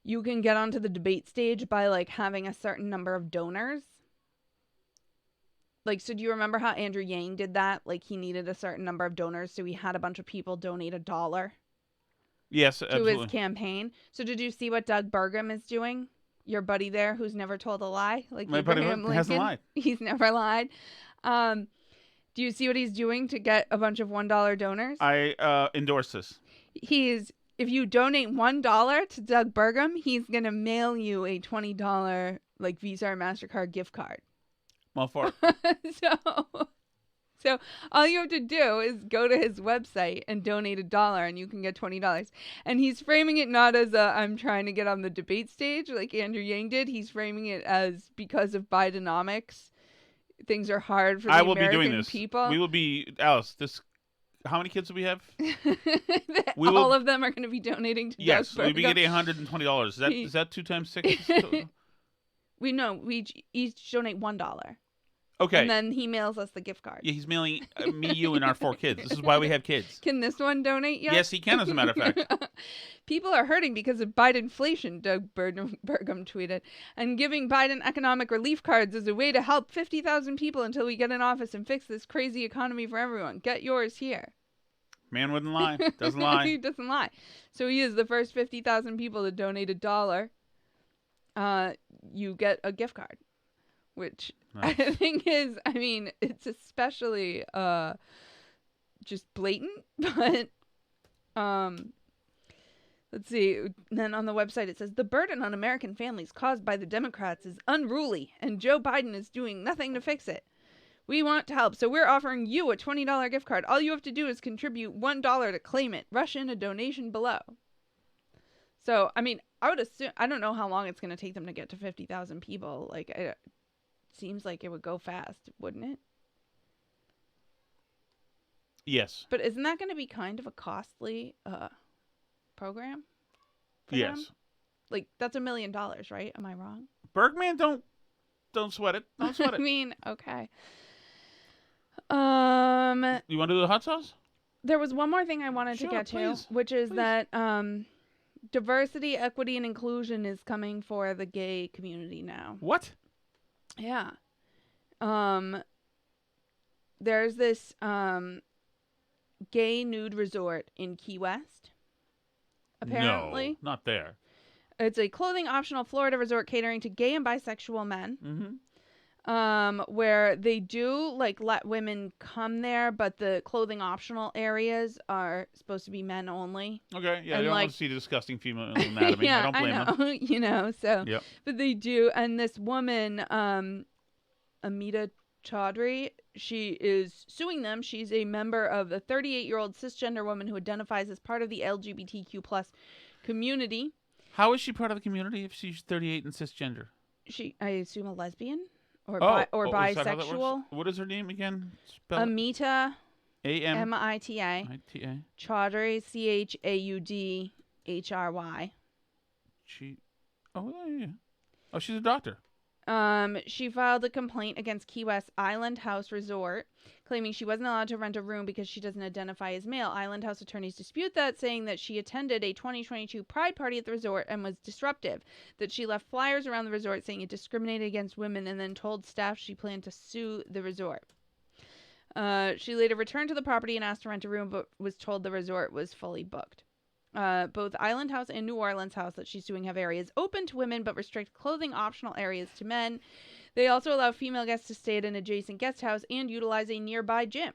you can get onto the debate stage by like having a certain number of donors. Like, so do you remember how Andrew Yang did that? Like, he needed a certain number of donors, so he had a bunch of people donate $1. Yes, absolutely. To his campaign. So did you see what Doug Burgum is doing? Your buddy there who's never told a lie? Like my buddy hasn't lied. He's never lied. Do you see what he's doing to get a bunch of $1 donors? I endorse this. If you donate $1 to Doug Burgum, he's going to mail you a $20 like Visa or MasterCard gift card. Well, for So all you have to do is go to his website and donate $1 and you can get $20. And he's framing it not as I'm trying to get on the debate stage like Andrew Yang did. He's framing it as because of Bidenomics, things are hard for the American be doing this. people. We will be, Alice, how many kids do we have? All of them are going to be donating to Yes, Doug Burgum. we'll be getting $120. Is that 2 times 6? We each donate $1. Okay. And then he mails us the gift card. Yeah, he's mailing me, you, and our 4 kids. This is why we have kids. Can this one donate yet? Yes, he can, as a matter of fact. People are hurting because of Bidenflation, Doug Burgum tweeted. And giving Biden economic relief cards is a way to help 50,000 people until we get in office and fix this crazy economy for everyone. Get yours here. Man wouldn't lie. Doesn't lie. He doesn't lie. So he is the first 50,000 people to donate $1. You get a gift card. Which nice. I think is, I mean, it's especially just blatant, but let's see. Then on the website it says, the burden on American families caused by the Democrats is unruly, and Joe Biden is doing nothing to fix it. We want to help, so we're offering you a $20 gift card. All you have to do is contribute $1 to claim it. Rush in a donation below. So, I mean, I would assume, I don't know how long it's going to take them to get to 50,000 people. Like, seems like it would go fast, wouldn't it? Yes. But isn't that going to be kind of a costly program? Yes. Them? Like, that's $1 million, right? Am I wrong? Bergman don't Don't sweat it. Don't sweat I it. mean, okay. You want to do the hot sauce? There was one more thing I wanted to get to, which is that diversity, equity, and inclusion is coming for the gay community now. What? Yeah. There's this gay nude resort in Key West. Apparently. No, not there. It's a clothing optional Florida resort catering to gay and bisexual men. Mm-hmm. Where they do like let women come there, but the clothing optional areas are supposed to be men only. Okay, yeah, and they don't like, want to see the disgusting female anatomy. Yeah, I don't blame them. You know, so yep. But they do, and this woman, Amita Chaudhry, she is suing them. She's a member of a 38-year-old cisgender woman who identifies as part of the LGBTQ plus community. How is she part of the community if she's 38 and cisgender? I assume, a lesbian. Or bisexual. What is her name again? Amita. Amita. Chaudhry. Chaudhry. Oh, she's a doctor. She filed a complaint against Key West Island House Resort, claiming she wasn't allowed to rent a room because she doesn't identify as male. Island House attorneys dispute that, saying that she attended a 2022 Pride party at the resort and was disruptive, that she left flyers around the resort saying it discriminated against women, and then told staff she planned to sue the resort. She later returned to the property and asked to rent a room, but was told the resort was fully booked. Both Island House and New Orleans House that she's suing have areas open to women but restrict clothing optional areas to men. They also allow female guests to stay at an adjacent guest house and utilize a nearby gym.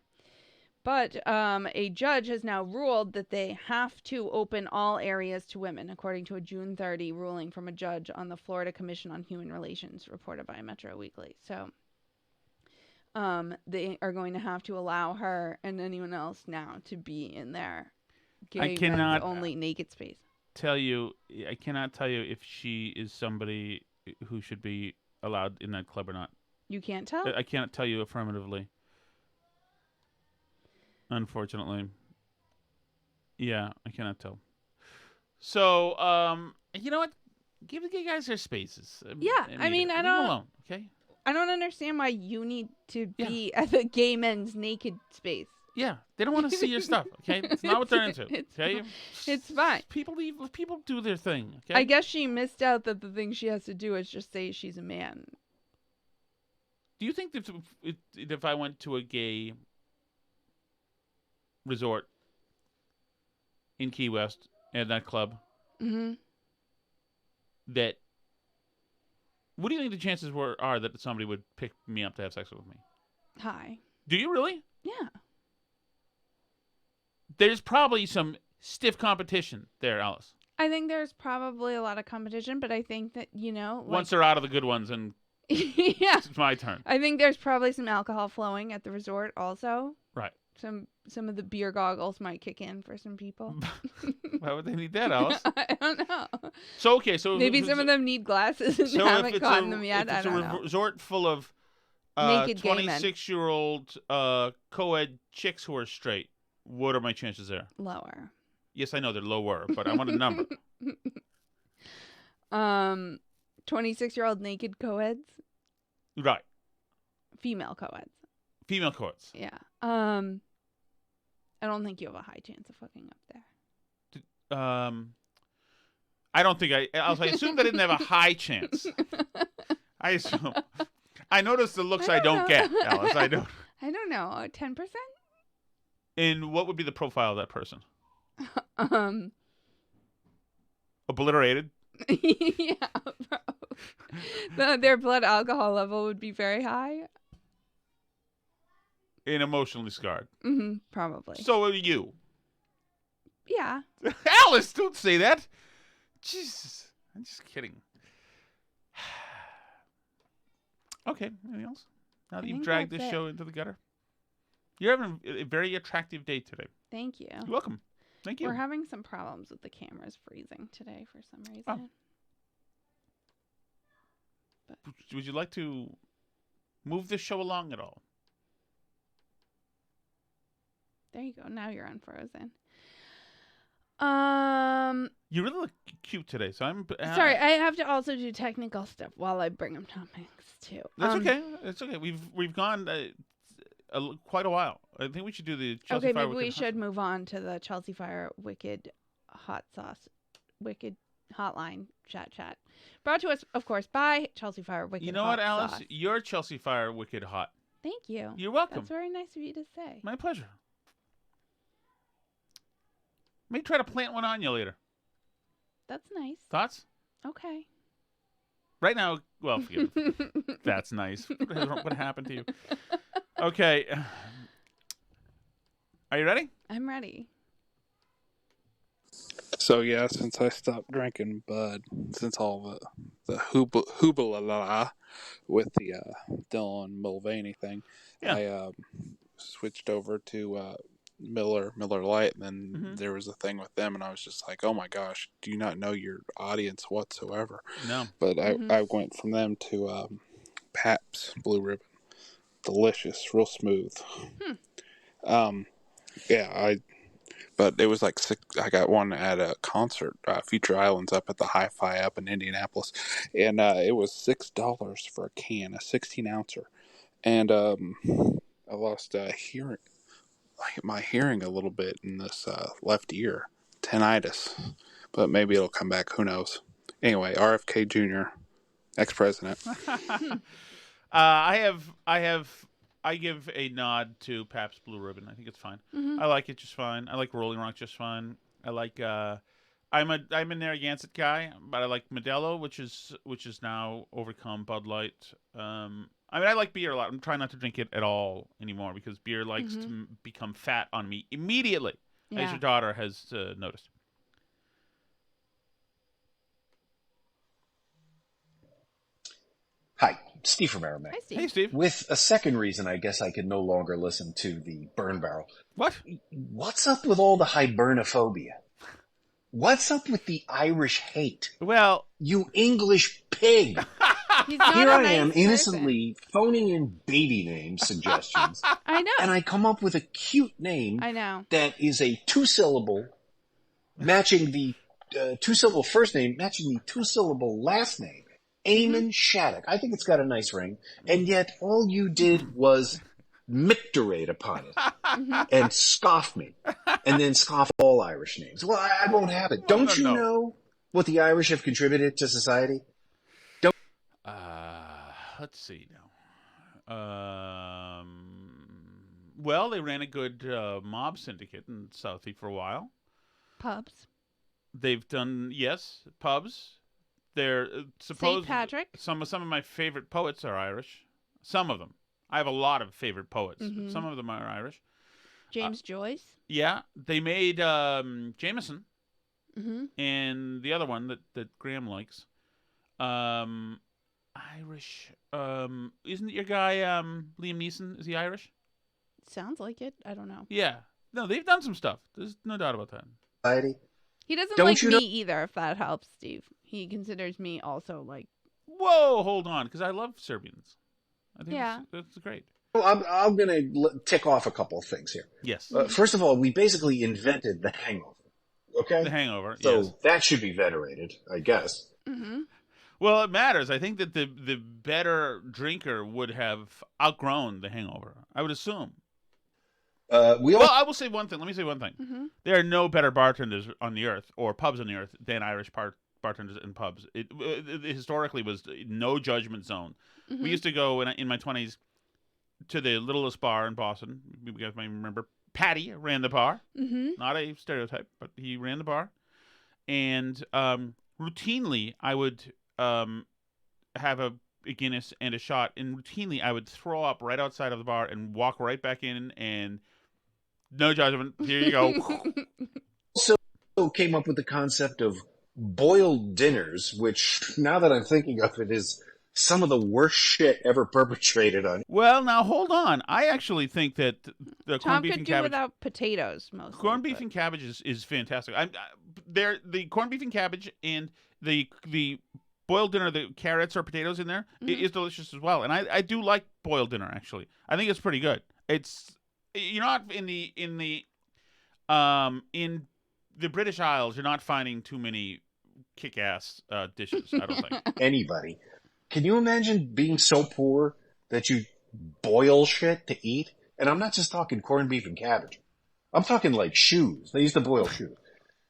But a judge has now ruled that they have to open all areas to women, according to a June 30 ruling from a judge on the Florida Commission on Human Relations, reported by Metro Weekly. So they are going to have to allow her and anyone else now to be in their gay men's only naked space. I cannot tell you if she is somebody who should be allowed in that club or not. You can't tell? I can't tell you affirmatively. Unfortunately. Yeah, I cannot tell. So, you know what? Give the gay guys their spaces. Yeah, I mean, leave them alone, okay? I don't understand why you need to be at the gay men's naked space. Yeah, they don't want to see your stuff, okay? It's not what they're into, okay? It's fine. People do their thing, okay? I guess she missed out that the thing she has to do is just say she's a man. Do you think that if I went to a gay resort in Key West at that club, that what do you think the chances are that somebody would pick me up to have sex with me? High. Do you really? Yeah. There's probably some stiff competition there, Alice. I think there's probably a lot of competition, but I think that, once they're out of the good ones and yeah, it's my turn. I think there's probably some alcohol flowing at the resort also. Right. Some of the beer goggles might kick in for some people. Why would they need that, Alice? I don't know. So maybe some of them need glasses and haven't gotten them yet. I don't know. If it's a resort full of naked 26-year-old co-ed chicks who are straight, what are my chances there? Lower. Yes, I know they're lower, but I want a number. 26-year-old naked co-eds. Right. Female co-eds. Female co-eds. Yeah. I don't think you have a high chance of hooking up there. I don't think I assume they didn't have a high chance. I assume. I notice the looks I don't get, Alice. I don't know. 10%? And what would be the profile of that person? Obliterated? Yeah, bro. Their blood alcohol level would be very high. And emotionally scarred. Probably. So are you. Yeah. Alice, don't say that. Jesus. I'm just kidding. Okay, anything else? Now that you've dragged this show into the gutter? You're having a very attractive day today. Thank you. You're welcome. Thank you. We're having some problems with the cameras freezing today for some reason. Oh. But would you like to move this show along at all? There you go. Now you're unfrozen. You really look cute today, so I'm sorry. I have to also do technical stuff while I bring up topics too. That's okay. It's okay. We've gone quite a while. I think we should do the Chelsea Fire. Maybe we should move on to the Chelsea Fire Wicked Hotline chat. Brought to us, of course, by Chelsea Fire Wicked. You know what, Alice? Your Chelsea Fire Wicked Hot. Thank you. You're welcome. That's very nice of you to say. My pleasure. May try to plant one on you later. That's nice. Thoughts? Okay. Right now, well, forget it. That's nice. What happened to you? Okay. Are you ready? I'm ready. So yeah, since I stopped drinking bud, since all the hoobla with the Dylan Mulvaney thing, yeah. I switched over to Miller Lite, and then there was a thing with them, and I was just like, oh my gosh, do you not know your audience whatsoever? No. But I went from them to Pabst Blue Ribbon. Delicious, real smooth. But it was like I got one at a concert, Future Islands up at the Hi-Fi up in Indianapolis, and it was $6 for a can, a 16-ouncer, and I lost my hearing a little bit in this left ear, tinnitus, but maybe it'll come back. Who knows? Anyway, RFK Jr., ex-president. I give a nod to Pabst Blue Ribbon. I think it's fine. I like it just fine. I like Rolling Rock just fine. I like I'm a Narragansett guy, but I like Modelo, which is now overcome Bud Light. I mean, I like beer a lot. I'm trying not to drink it at all anymore because beer likes to become fat on me immediately, as your daughter has noticed. Hi, Steve from Merrimack. Hi, Steve. Hey, Steve. With a second reason, I guess I could no longer listen to the Burn Barrel. What? What's up with all the hibernophobia? What's up with the Irish hate? Well, you English pig. He's not Here a I nice am, person. innocently phoning in baby name suggestions. I know. And I come up with a cute name. I know. That is a two-syllable, matching the two-syllable first name, matching the two-syllable last name. Eamon Shattuck. I think it's got a nice ring. And yet all you did was micturate upon it and scoff me. And then scoff all Irish names. Well, I won't have it. Don't you know what the Irish have contributed to society? Let's see now. Well, they ran a good mob syndicate in Southie for a while. Pubs. They've done, pubs. They're supposed. St. Patrick. Some of my favorite poets are Irish. Some of them. I have a lot of favorite poets. Some of them are Irish. James Joyce. Yeah, they made Jameson, and the other one that Graham likes. Irish. Isn't it your guy Liam Neeson? Is he Irish? Sounds like it. I don't know. Yeah. No, they've done some stuff. There's no doubt about that. Society. He doesn't like me either, if that helps, Steve. He considers me also like... Whoa, hold on, because I love Serbians. I think that's great. Well, I'm going to tick off a couple of things here. Yes. First of all, we basically invented the hangover. Okay? The hangover, So that should be venerated, I guess. Well, it matters. I think that the better drinker would have outgrown the hangover. I would assume. I will say one thing. Let me say one thing. There are no better bartenders on the earth or pubs on the earth than Irish bartenders in pubs. It historically was no judgment zone. We used to go in my 20s to the littlest bar in Boston. You guys may remember. Patty ran the bar. Not a stereotype, but he ran the bar. And routinely, I would have a Guinness and a shot, and routinely I would throw up right outside of the bar and walk right back in, and no judgment. Here you go. Also came up with the concept of boiled dinners, which now that I'm thinking of it is some of the worst shit ever perpetrated on. Well, now hold on. I actually think that the corned beef and cabbage without potatoes mostly. Corned beef and cabbage is fantastic. The corned beef and cabbage and the boiled dinner, the carrots or potatoes in there, is delicious as well. And I do like boiled dinner, actually. I think it's pretty good. It's, you're not in the British Isles, you're not finding too many kick-ass dishes. I don't think anybody. Can you imagine being so poor that you boil shit to eat? And I'm not just talking corned beef and cabbage. I'm talking like shoes. They used to boil shoes.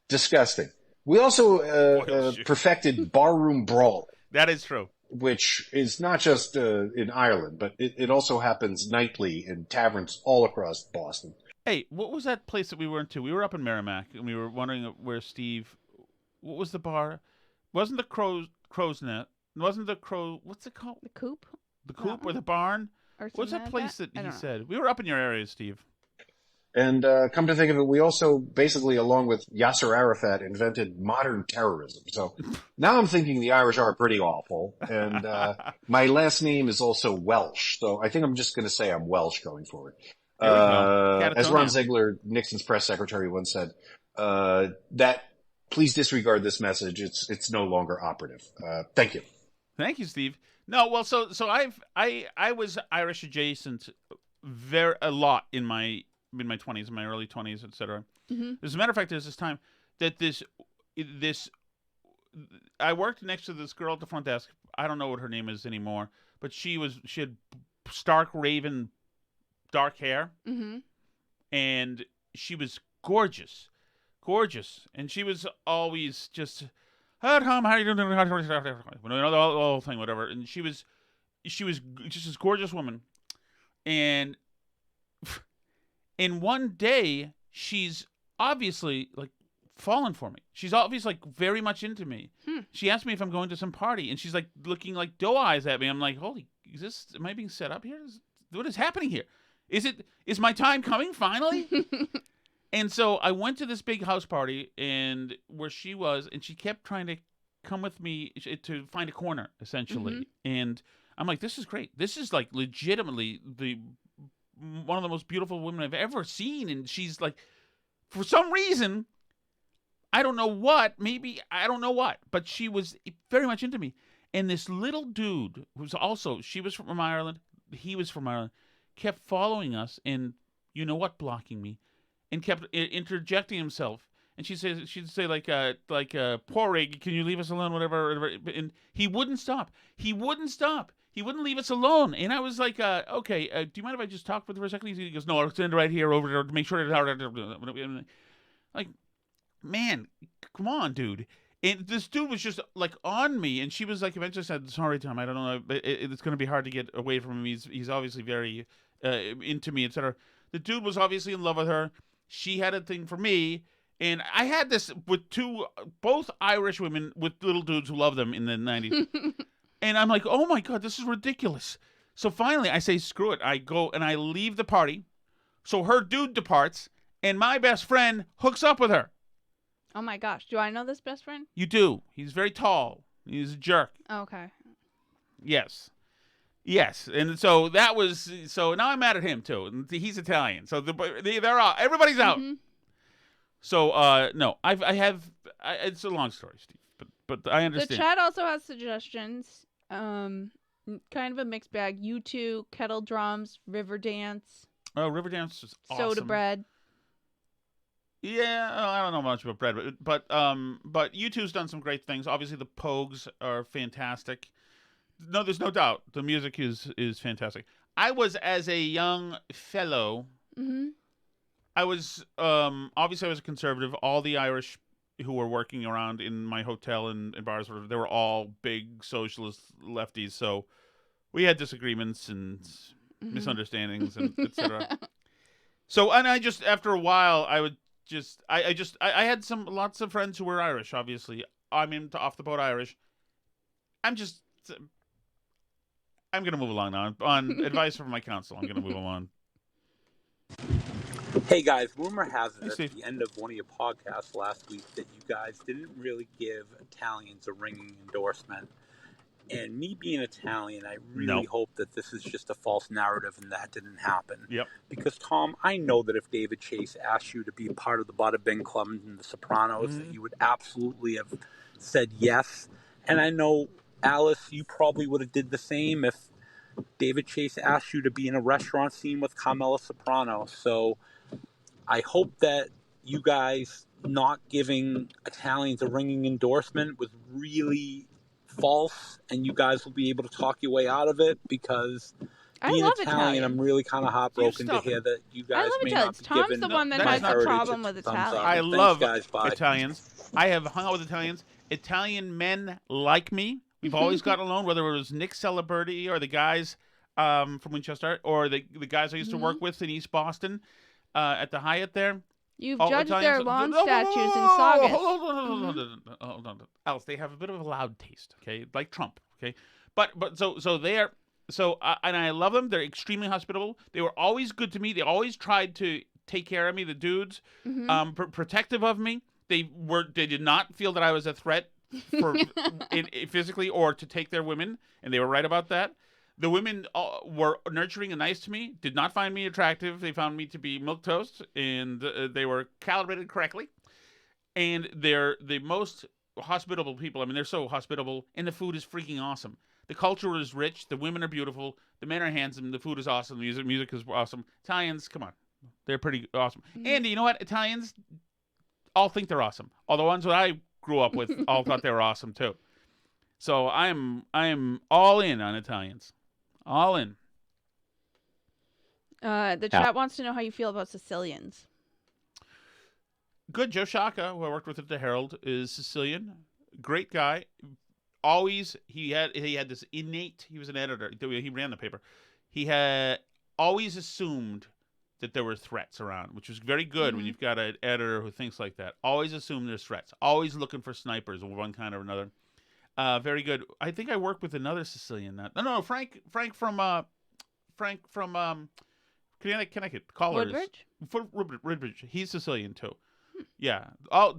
Disgusting. We also perfected barroom brawl. That is true. Which is not just in Ireland, but it also happens nightly in taverns all across Boston. Hey, what was that place that we went to? We were up in Merrimack, and we were wondering where Steve... What was the bar? Wasn't the Crow's Nest? Wasn't the Crow... What's it called? The Coop? The Coop or the Barn? What's that place that he said? We were up in your area, Steve. And come to think of it, we also basically, along with Yasser Arafat, invented modern terrorism. So now I'm thinking the Irish are pretty awful. And my last name is also Welsh. So I think I'm just going to say I'm Welsh going forward. As Ron Ziegler, Nixon's press secretary, once said, that please disregard this message. It's no longer operative. Thank you. Thank you, Steve. No, well, so I was Irish adjacent a lot in my 20s, in my early 20s, etc. Mm-hmm. As a matter of fact, there's this time that this I worked next to this girl at the front desk. I don't know what her name is anymore, but she had stark raven dark hair, mm-hmm. and she was gorgeous, and she was always just, "Hi Tom, how are you doing?" The whole thing, whatever. And she was just this gorgeous woman, and one day she's obviously like fallen for me. She's obviously like very much into me. She asked me if I'm going to some party, and she's like looking like doe eyes at me. I'm like, holy, am I being set up here? What is happening here? Is my time coming finally? And so I went to this big house party and where she was, and she kept trying to come with me to find a corner, essentially. Mm-hmm. And I'm like, this is great. This is like legitimately one of the most beautiful women I've ever seen. And she's like, for some reason, I don't know what, but she was very much into me. And this little dude she was from Ireland, he was from Ireland, kept following us and, blocking me, and kept interjecting himself. And she'd say like, Porrig, can you leave us alone, whatever. And he wouldn't stop. He wouldn't leave us alone. And I was like, okay, do you mind if I just talk with her for a second? He goes, no, I'll stand right here over there to make sure. Like, man, come on, dude. And this dude was just like on me, and she was like, eventually said, sorry, Tom, I don't know, it's going to be hard to get away from him. He's obviously very into me, etc. The dude was obviously in love with her. She had a thing for me. And I had this with both Irish women with little dudes who love them in the 90s. And I'm like, oh my God, this is ridiculous. So finally I say, screw it. I go and I leave the party. So her dude departs and my best friend hooks up with her. Oh my gosh. Do I know this best friend? You do. He's very tall. He's a jerk. Oh, okay. Yes. And so now I'm mad at him too. He's Italian. So they're out. Everybody's out. Mm-hmm. So, no, it's a long story, Steve, but I understand. The chat also has suggestions, kind of a mixed bag. U2, Kettle Drums, Riverdance. Oh, Riverdance is awesome. Soda Bread. Yeah, I don't know much about Bread, but U2's done some great things. Obviously, the Pogues are fantastic. No, there's no doubt. The music is fantastic. I was, as a young fellow... Mm-hmm. I was obviously I was a conservative. All the Irish who were working around in my hotel and bars, they were all big socialist lefties. So we had disagreements and misunderstandings and etc. So, and I just, after a while, I had lots of friends who were Irish. Obviously, I'm into off the boat Irish. I'm gonna move along now. On advice from my counsel, I'm gonna move along. Hey guys, rumor has it at the end of one of your podcasts last week that you guys didn't really give Italians a ringing endorsement. And me being Italian, I really hope that this is just a false narrative and that didn't happen. Yep. Because Tom, I know that if David Chase asked you to be part of the Bada Bing Club and the Sopranos, that you would absolutely have said yes. And I know, Alice, you probably would have did the same if David Chase asked you to be in a restaurant scene with Carmela Soprano. So I hope that you guys not giving Italians a ringing endorsement was really false, and you guys will be able to talk your way out of it, because being Italian, I'm really kind of heartbroken to hear that you guys may not be Tom's given the one that my has the heritage problem a with thumbs up. Italians. I Thanks, love guys. Bye. Italians. I have hung out with Italians. Italian men like me. We've always gotten along, whether it was Nick Celeberti or the guys from Winchester, or the guys I used to work with in East Boston at the Hyatt there. You've All judged Italians, their lawn statues in Saugus. Hold on. Alice, they have a bit of a loud taste, okay, like Trump, okay, but so they are and I love them. They're extremely hospitable. They were always good to me. They always tried to take care of me. The dudes, protective of me. They did not feel that I was a threat for physically or to take their women, and they were right about that. The women were nurturing and nice to me, did not find me attractive. They found me to be milquetoast, and they were calibrated correctly. And they're the most hospitable people. I mean, they're so hospitable, and the food is freaking awesome. The culture is rich. The women are beautiful. The men are handsome. The food is awesome. The music is awesome. Italians, come on. They're pretty awesome. And you know what? Italians all think they're awesome. All the ones that I grew up with all thought they were awesome, too. So I am all in on Italians. All in. The chat wants to know how you feel about Sicilians. Good. Joe Shaka, who I worked with at the Herald, is Sicilian. Great guy. Always, he had this innate. He was an editor. He ran the paper. He had always assumed that there were threats around, which was very good when you've got an editor who thinks like that. Always assume there's threats. Always looking for snipers of one kind or another. Very good. I think I worked with another Sicilian. No, Frank from Connecticut. Callers. Woodbridge. He's Sicilian too. Yeah.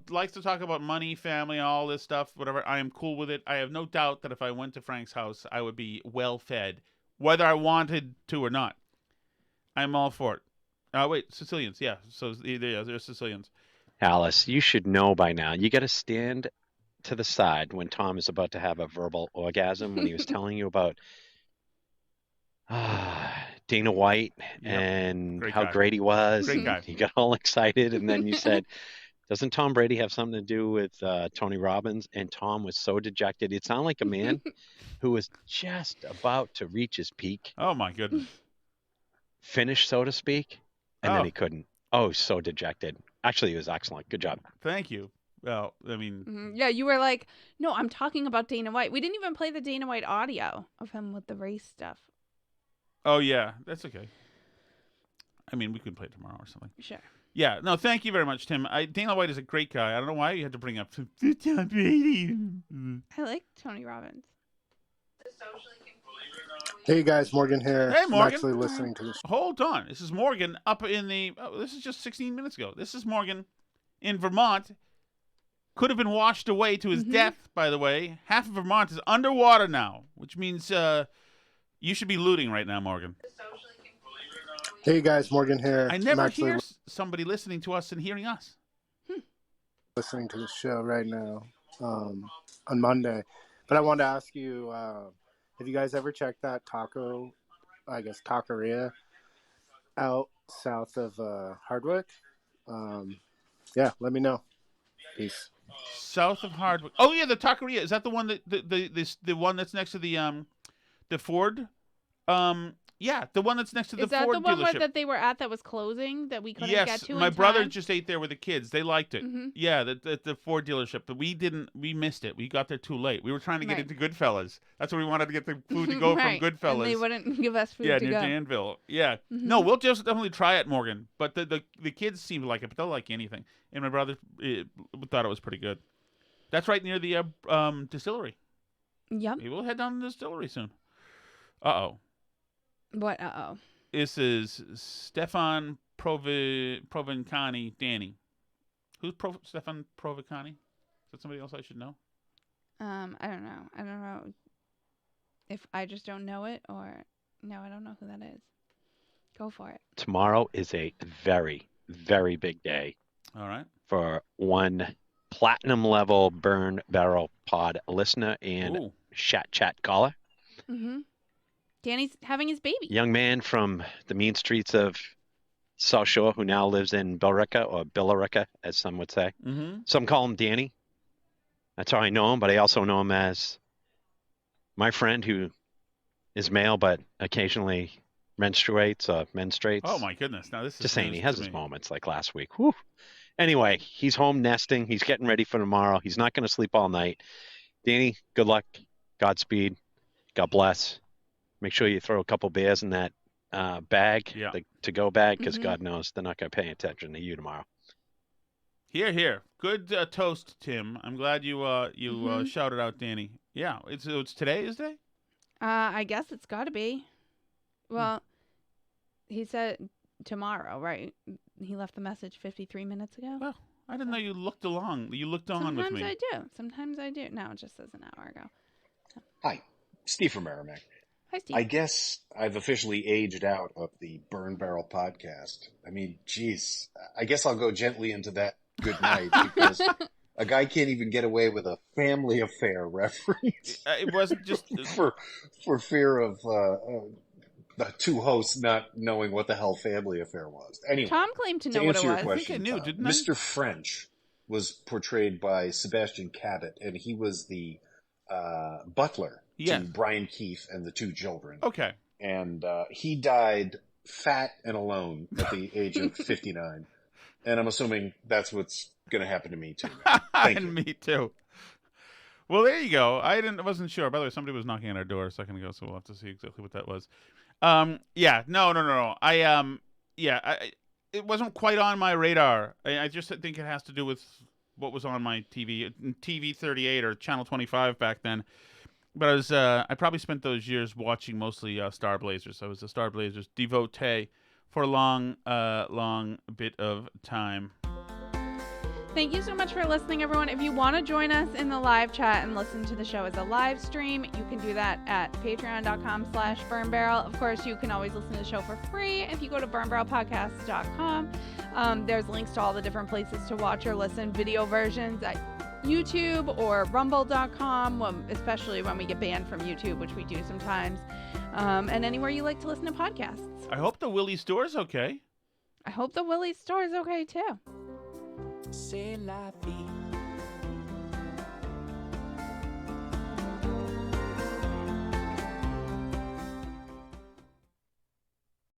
Likes to talk about money, family, all this stuff, whatever. I am cool with it. I have no doubt that if I went to Frank's house, I would be well fed, whether I wanted to or not. I'm all for it. Wait, Sicilians. Yeah. So they're Sicilians. Alice, you should know by now. You got to stand to the side when Tom is about to have a verbal orgasm when he was telling you about Dana White and how great he was. Great guy. He got all excited, and then you said, doesn't Tom Brady have something to do with Tony Robbins? And Tom was so dejected. It sounded like a man who was just about to reach his peak. Oh, my goodness. Finish, so to speak, and then he couldn't. Oh, so dejected. Actually, it was excellent. Good job. Thank you. Well, I mean... Yeah, you were like, no, I'm talking about Dana White. We didn't even play the Dana White audio of him with the race stuff. Oh, yeah. That's okay. I mean, we could play tomorrow or something. Sure. Yeah. No, thank you very much, Tim. Dana White is a great guy. I don't know why you had to bring up Tom Brady. I like Tony Robbins. Hey, guys. Morgan here. Hey, Morgan. I'm actually listening to this. Hold on. This is Morgan up in the... Oh, this is just 16 minutes ago. This is Morgan in Vermont. Could have been washed away to his death, by the way. Half of Vermont is underwater now, which means you should be looting right now, Morgan. Hey, guys. Morgan here. I never hear somebody listening to us and hearing us. Listening to the show right now on Monday. But I wanted to ask you, have you guys ever checked that taqueria out south of Hardwick? Yeah, let me know. Peace. South of Hardwick. Oh yeah, the taqueria. Is that the one that the one that's next to the Ford? Yeah, the one that's next to the Ford dealership. Is that the one that they were at that was closing that we couldn't get to? Yes, my brother just ate there with the kids. They liked it. Yeah, the Ford dealership, but we didn't. We missed it. We got there too late. We were trying to get into Goodfellas. That's where we wanted to get the food to go from Goodfellas. And they wouldn't give us food to go. Yeah, near Danville. Yeah. No, we'll just definitely try it, Morgan. But the kids seem to like it, but they'll like anything. And my brother thought it was pretty good. That's right near the distillery. Yep. Maybe we'll head down to the distillery soon. Uh-oh. What? Uh-oh. This is Stefan Provencani, Danny. Who's Stefan Provencani? Is that somebody else I should know? I don't know. I don't know if I just don't know it or... No, I don't know who that is. Go for it. Tomorrow is a very, very big day. All right. For one platinum level Burn Barrel Pod listener and chat caller. Danny's having his baby. Young man from the mean streets of South Shore who now lives in Billerica, or Billerica, as some would say. Mm-hmm. Some call him Danny. That's how I know him, but I also know him as my friend who is male but occasionally menstruates. Oh my goodness! Now this is just saying he has to his me. moments like last week. Whew. Anyway, he's home nesting. He's getting ready for tomorrow. He's not going to sleep all night. Danny, good luck. Godspeed. God bless. Make sure you throw a couple beers in that bag, the to-go bag, because God knows they're not going to pay attention to you tomorrow. Here, here. Good toast, Tim. I'm glad you shouted out Danny. Yeah, it's today, is it? I guess it's got to be. Well, he said tomorrow, right? He left the message 53 minutes ago. Well, I didn't know you looked along. You looked on with me. Sometimes I do. No, it just says an hour ago. Hi, Steve from Merrimack. Hi, Steve. I guess I've officially aged out of the Burn Barrel podcast. I mean, geez, I guess I'll go gently into that good night because a guy can't even get away with a family affair reference. It wasn't just for fear of the two hosts not knowing what the hell family affair was. Anyway, Tom claimed to know what it was. Question, I think I knew, didn't I? Mr. French was portrayed by Sebastian Cabot, and he was the butler to Brian Keith and the two children. Okay. And he died fat and alone at the age of 59. And I'm assuming that's what's going to happen to me too. Thank you. Me too. Well, there you go. I wasn't sure. By the way, somebody was knocking on our door a second ago, so we'll have to see exactly what that was. No. It wasn't quite on my radar. I just think it has to do with what was on my TV 38 or Channel 25 back then. But I probably spent those years watching mostly Star Blazers. I was a Star Blazers devotee for a long bit of time. Thank you so much for listening, everyone. If you want to join us in the live chat and listen to the show as a live stream, you can do that at patreon.com/burnbarrel. Of course, you can always listen to the show for free if you go to burnbarrelpodcast.com. There's links to all the different places to watch or listen video versions at YouTube or rumble.com, especially when we get banned from YouTube, which we do sometimes, and anywhere you like to listen to podcasts. I hope the Willie's store's okay. I hope the Willie's store is okay, too. C'est la vie.